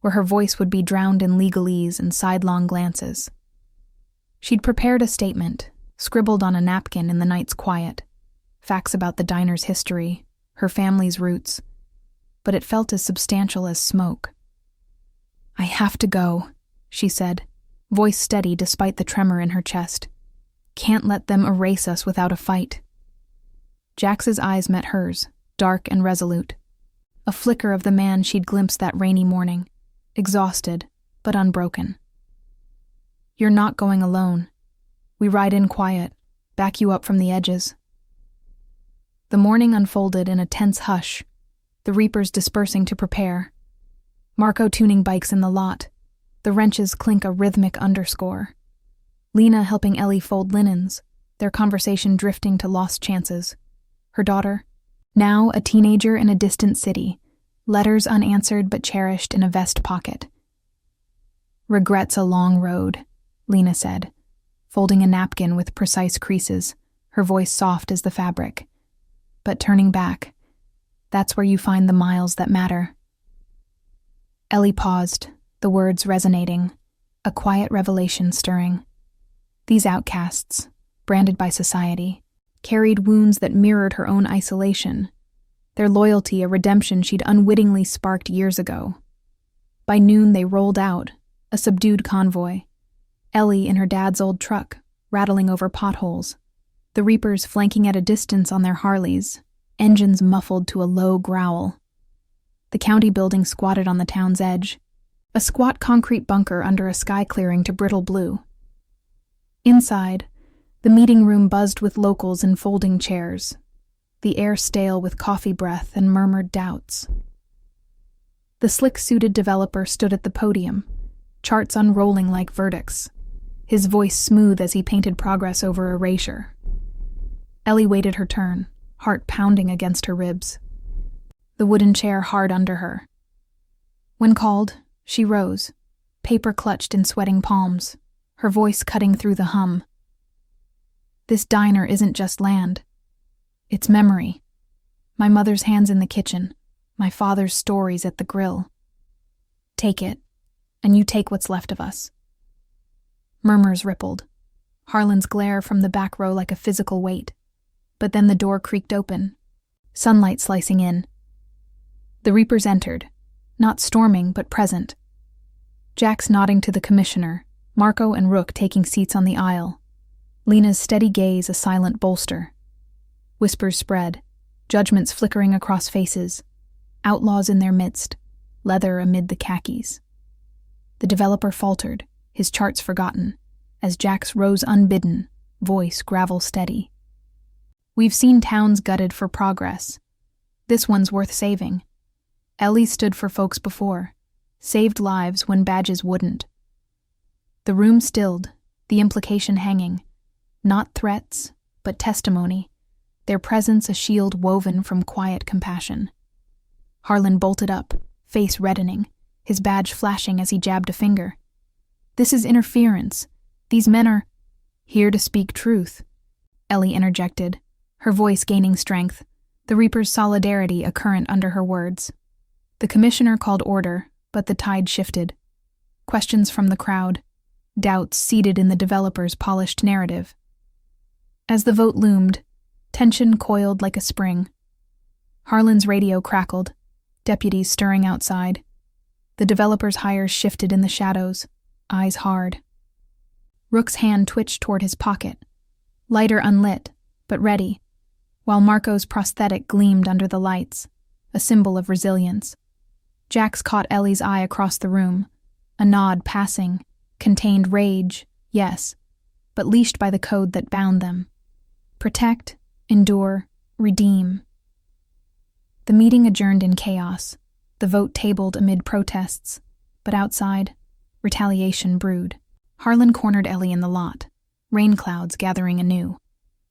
[SPEAKER 1] where her voice would be drowned in legalese and sidelong glances. She'd prepared a statement, scribbled on a napkin in the night's quiet, facts about the diner's history, her family's roots, but it felt as substantial as smoke. "I have to go," she said, voice steady despite the tremor in her chest. "Can't let them erase us without a fight." Jax's eyes met hers, dark and resolute, a flicker of the man she'd glimpsed that rainy morning, exhausted but unbroken. "You're not going alone. We ride in quiet, back you up from the edges." The morning unfolded in a tense hush, the reapers dispersing to prepare. Marco tuning bikes in the lot. The wrenches clink a rhythmic underscore. Lena helping Ellie fold linens, their conversation drifting to lost chances. Her daughter, now a teenager in a distant city, letters unanswered but cherished in a vest pocket. "Regret's a long road," Lena said, folding a napkin with precise creases, her voice soft as the fabric. "But turning back, that's where you find the miles that matter." Ellie paused, the words resonating, a quiet revelation stirring. These outcasts, branded by society, carried wounds that mirrored her own isolation, their loyalty a redemption she'd unwittingly sparked years ago. By noon they rolled out, a subdued convoy, Ellie in her dad's old truck, rattling over potholes, the Reapers flanking at a distance on their Harleys, engines muffled to a low growl. The county building squatted on the town's edge, a squat concrete bunker under a sky clearing to brittle blue. Inside, the meeting room buzzed with locals in folding chairs, the air stale with coffee breath and murmured doubts. The slick-suited developer stood at the podium, charts unrolling like verdicts, his voice smooth as he painted progress over erasure. Ellie waited her turn, heart pounding against her ribs, the wooden chair hard under her. When called, she rose, paper clutched in sweating palms, her voice cutting through the hum. "This diner isn't just land. It's memory. My mother's hands in the kitchen, my father's stories at the grill. Take it, and you take what's left of us." Murmurs rippled, Harlan's glare from the back row like a physical weight. But then the door creaked open, sunlight slicing in. The Reapers entered, not storming but present. Jax nodding to the commissioner, Marco and Rook taking seats on the aisle, Lena's steady gaze a silent bolster. Whispers spread, judgments flickering across faces, outlaws in their midst, leather amid the khakis. The developer faltered, his charts forgotten, as Jax rose unbidden, voice gravel steady. "We've seen towns gutted for progress. This one's worth saving. Ellie stood for folks before, saved lives when badges wouldn't." The room stilled, the implication hanging. Not threats, but testimony, their presence a shield woven from quiet compassion. Harlan bolted up, face reddening, his badge flashing as he jabbed a finger. "This is interference. These men are here to speak truth," Ellie interjected, her voice gaining strength, the Reaper's solidarity a current under her words. The commissioner called order, but the tide shifted. Questions from the crowd, doubts seated in the developer's polished narrative. As the vote loomed, tension coiled like a spring. Harlan's radio crackled, deputies stirring outside. The developer's hires shifted in the shadows, eyes hard. Rook's hand twitched toward his pocket, lighter unlit, but ready, while Marco's prosthetic gleamed under the lights, a symbol of resilience. Jax caught Ellie's eye across the room, a nod passing, contained rage, yes, but leashed by the code that bound them. Protect, endure, redeem. The meeting adjourned in chaos, the vote tabled amid protests, but outside, retaliation brewed. Harlan cornered Ellie in the lot, rain clouds gathering anew,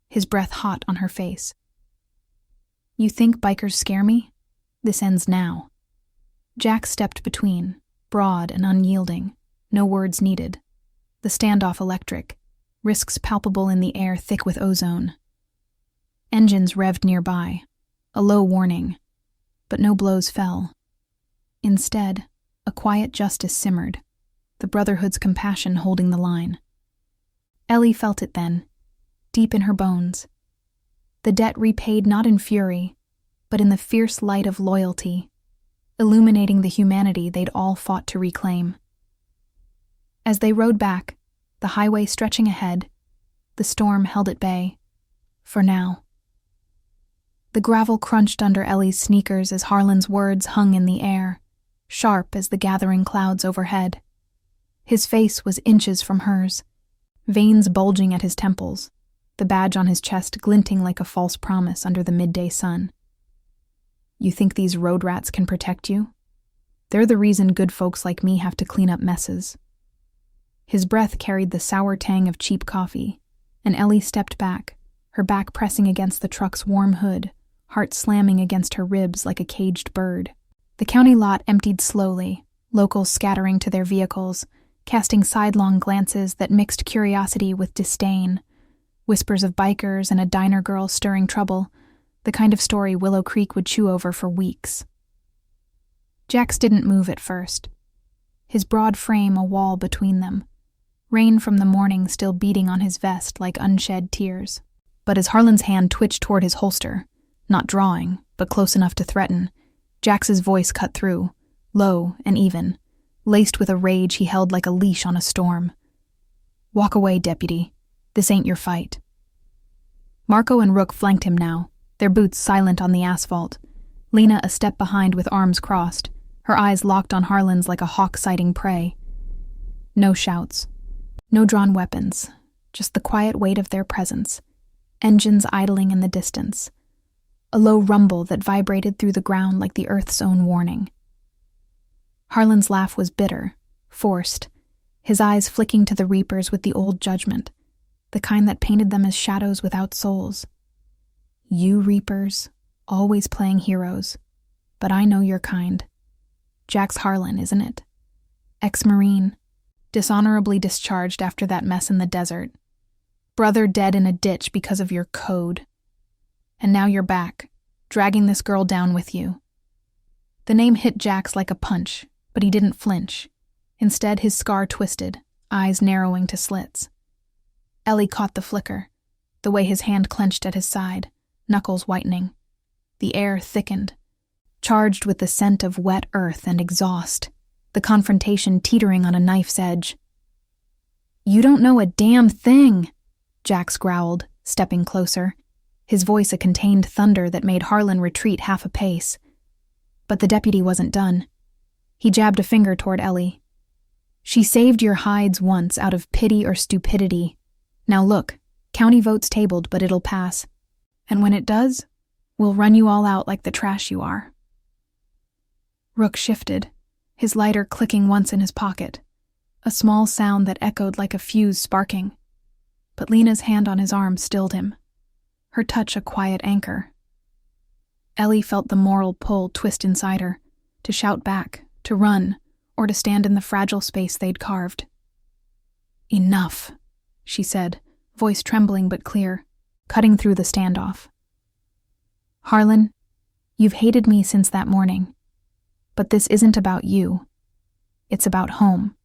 [SPEAKER 1] his breath hot on her face. "You think bikers scare me? This ends now." Jack stepped between, broad and unyielding, no words needed. The standoff electric, risks palpable in the air thick with ozone. Engines revved nearby, a low warning, but no blows fell. Instead, a quiet justice simmered, the Brotherhood's compassion holding the line. Ellie felt it then, deep in her bones. The debt repaid not in fury, but in the fierce light of loyalty, illuminating the humanity they'd all fought to reclaim. As they rode back, the highway stretching ahead, the storm held at bay, for now. The gravel crunched under Ellie's sneakers as Harlan's words hung in the air, sharp as the gathering clouds overhead. His face was inches from hers, veins bulging at his temples, the badge on his chest glinting like a false promise under the midday sun. "You think these road rats can protect you?" They're the reason good folks like me have to clean up messes." His breath carried the sour tang of cheap coffee, and Ellie stepped back, her back pressing against the truck's warm hood, heart slamming against her ribs like a caged bird. The county lot emptied slowly, locals scattering to their vehicles, casting sidelong glances that mixed curiosity with disdain, whispers of bikers and a diner girl stirring trouble, the kind of story Willow Creek would chew over for weeks. Jax didn't move at first, his broad frame a wall between them, rain from the morning still beating on his vest like unshed tears. But as Harlan's hand twitched toward his holster, not drawing, but close enough to threaten, Jax's voice cut through, low and even, laced with a rage he held like a leash on a storm. "Walk away, deputy. This ain't your fight." Marco and Rook flanked him now, their boots silent on the asphalt, Lena a step behind with arms crossed, her eyes locked on Harlan's like a hawk sighting prey. No shouts, no drawn weapons, just the quiet weight of their presence, engines idling in the distance, a low rumble that vibrated through the ground like the earth's own warning. Harlan's laugh was bitter, forced, his eyes flicking to the reapers with the old judgment, the kind that painted them as shadows without souls. "You reapers, always playing heroes, but I know your kind. Jax Harlan, isn't it? Ex-Marine, dishonorably discharged after that mess in the desert. Brother dead in a ditch because of your code. And now you're back, dragging this girl down with you." The name hit Jax like a punch, but he didn't flinch. Instead, his scar twisted, eyes narrowing to slits. Ellie caught the flicker, the way his hand clenched at his side, knuckles whitening. The air thickened, charged with the scent of wet earth and exhaust, the confrontation teetering on a knife's edge. "You don't know a damn thing," Jax growled, stepping closer, his voice a contained thunder that made Harlan retreat half a pace. But the deputy wasn't done. He jabbed a finger toward Ellie. "She saved your hides once out of pity or stupidity. Now look, county vote's tabled, but it'll pass. And when it does, we'll run you all out like the trash you are." Rook shifted, his lighter clicking once in his pocket, a small sound that echoed like a fuse sparking. But Lena's hand on his arm stilled him, her touch a quiet anchor. Ellie felt the moral pull twist inside her, to shout back, to run, or to stand in the fragile space they'd carved. "Enough," she said, voice trembling but clear, cutting through the standoff. "Harlan, you've hated me since that morning, but this isn't about you. It's about home."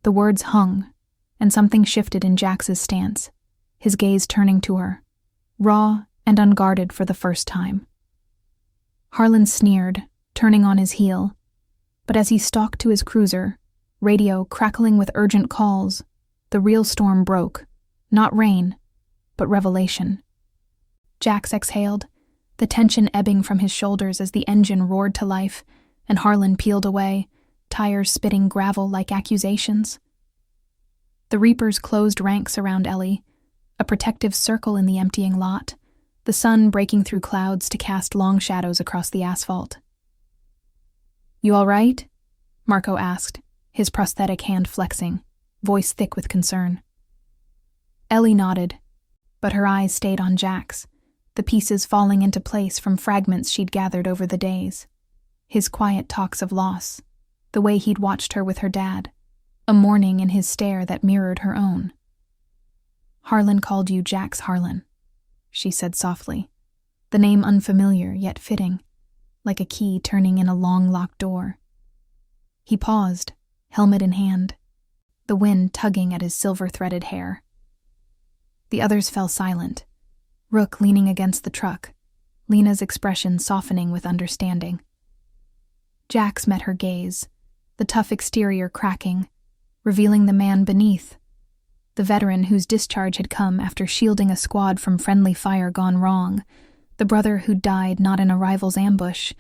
[SPEAKER 1] The words hung, and something shifted in Jax's stance, his gaze turning to her, raw and unguarded for the first time. Harlan sneered, turning on his heel, but as he stalked to his cruiser, radio crackling with urgent calls, the real storm broke, not rain, but revelation. Jax exhaled, the tension ebbing from his shoulders as the engine roared to life, and Harlan peeled away, tires spitting gravel like accusations. The reapers closed ranks around Ellie, a protective circle in the emptying lot, the sun breaking through clouds to cast long shadows across the asphalt. "You all right?" Marco asked, his prosthetic hand flexing, voice thick with concern. Ellie nodded, but her eyes stayed on Jax, the pieces falling into place from fragments she'd gathered over the days. His quiet talks of loss, the way he'd watched her with her dad, a mourning in his stare that mirrored her own. "Harlan called you Jax Harlan," she said softly, the name unfamiliar yet fitting, like a key turning in a long locked door. He paused, helmet in hand, the wind tugging at his silver-threaded hair. The others fell silent, Rook leaning against the truck, Lena's expression softening with understanding. Jax met her gaze, the tough exterior cracking, revealing the man beneath, the veteran whose discharge had come after shielding a squad from friendly fire gone wrong, the brother who died not in a rival's ambush,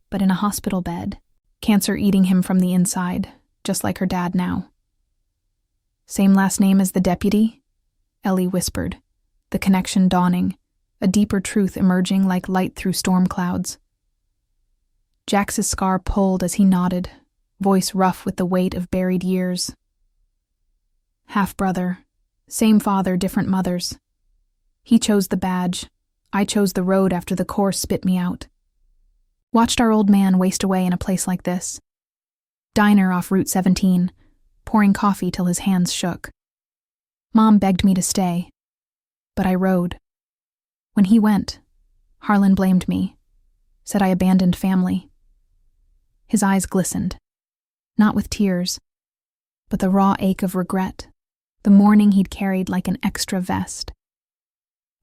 [SPEAKER 1] but in a hospital bed, cancer eating him from the inside, just like her dad now. "Same last name as the deputy?" Ellie whispered, the connection dawning, a deeper truth emerging like light through storm clouds. Jax's scar pulled as he nodded, voice rough with the weight of buried years. Half-brother, same father, different mothers. He chose the badge. I chose the road after the Corps spit me out. Watched our old man waste away in a place like this. Diner off Route 17, pouring coffee till his hands shook. Mom begged me to stay, but I rode. When he went, Harlan blamed me, said I abandoned family. His eyes glistened, not with tears, but the raw ache of regret, the mourning he'd carried like an extra vest.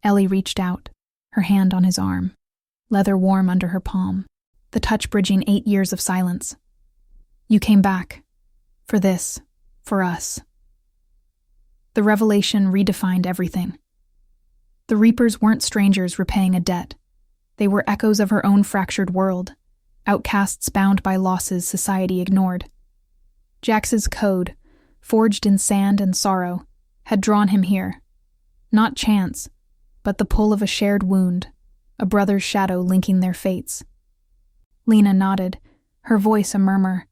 [SPEAKER 1] Ellie reached out, her hand on his arm, leather warm under her palm, the touch bridging 8 years of silence. You came back. For this. For us. The revelation redefined everything. The Reapers weren't strangers repaying a debt. They were echoes of her own fractured world, outcasts bound by losses society ignored. Jax's code, forged in sand and sorrow, had drawn him here. Not chance, but the pull of a shared wound, a brother's shadow linking their fates. Lena nodded, her voice a murmur.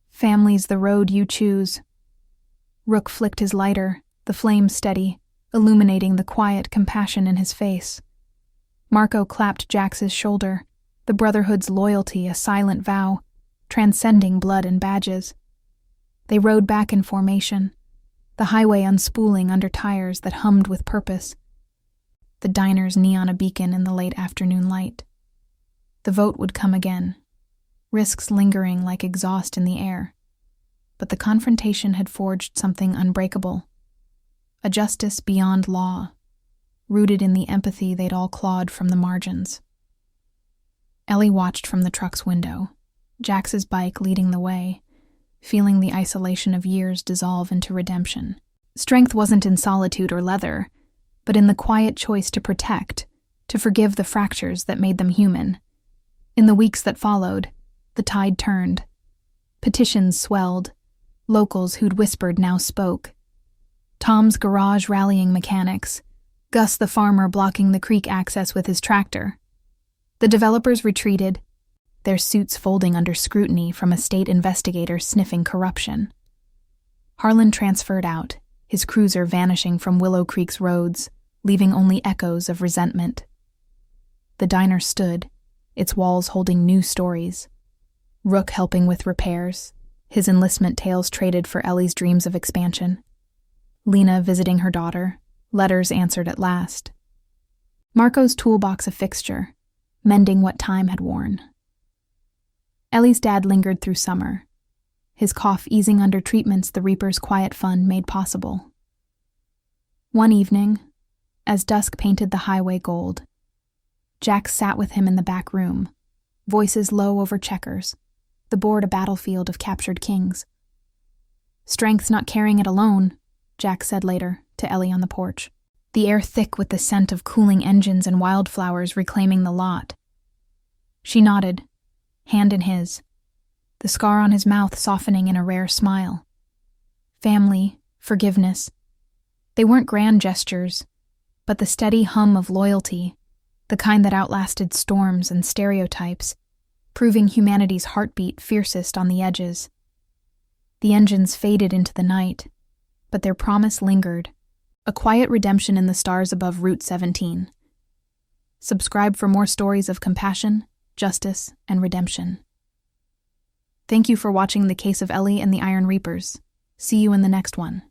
[SPEAKER 1] Family's the road you choose. Rook flicked his lighter, the flame steady, illuminating the quiet compassion in his face. Marco clapped Jax's shoulder, the Brotherhood's loyalty a silent vow, transcending blood and badges. They rode back in formation, the highway unspooling under tires that hummed with purpose. The diner's neon a beacon in the late afternoon light. The vote would come again, risks lingering like exhaust in the air. But the confrontation had forged something unbreakable. A justice beyond law, rooted in the empathy they'd all clawed from the margins. Ellie watched from the truck's window, Jax's bike leading the way, feeling the isolation of years dissolve into redemption. Strength wasn't in solitude or leather, but in the quiet choice to protect, to forgive the fractures that made them human. In the weeks that followed, the tide turned. Petitions swelled. Locals who'd whispered now spoke. Tom's garage rallying mechanics, Gus the farmer blocking the creek access with his tractor. The developers retreated, their suits folding under scrutiny from a state investigator sniffing corruption. Harlan transferred out, his cruiser vanishing from Willow Creek's roads, leaving only echoes of resentment. The diner stood, its walls holding new stories. Rook helping with repairs, his enlistment tales traded for Ellie's dreams of expansion. Lena visiting her daughter, letters answered at last. Marco's toolbox a fixture, mending what time had worn. Ellie's dad lingered through summer, his cough easing under treatments the Reaper's quiet fund made possible. One evening, as dusk painted the highway gold, Jax sat with him in the back room, voices low over checkers, the board a battlefield of captured kings. Strength's not carrying it alone, Jax said later, to Ellie on the porch, the air thick with the scent of cooling engines and wildflowers reclaiming the lot. She nodded, hand in his, the scar on his mouth softening in a rare smile. Family, forgiveness. They weren't grand gestures, but the steady hum of loyalty, the kind that outlasted storms and stereotypes, proving humanity's heartbeat fiercest on the edges. The engines faded into the night, but their promise lingered, a quiet redemption in the stars above Route 17. Subscribe for more stories of compassion, justice, and redemption. Thank you for watching The Case of Ellie and the Iron Reapers. See you in the next one.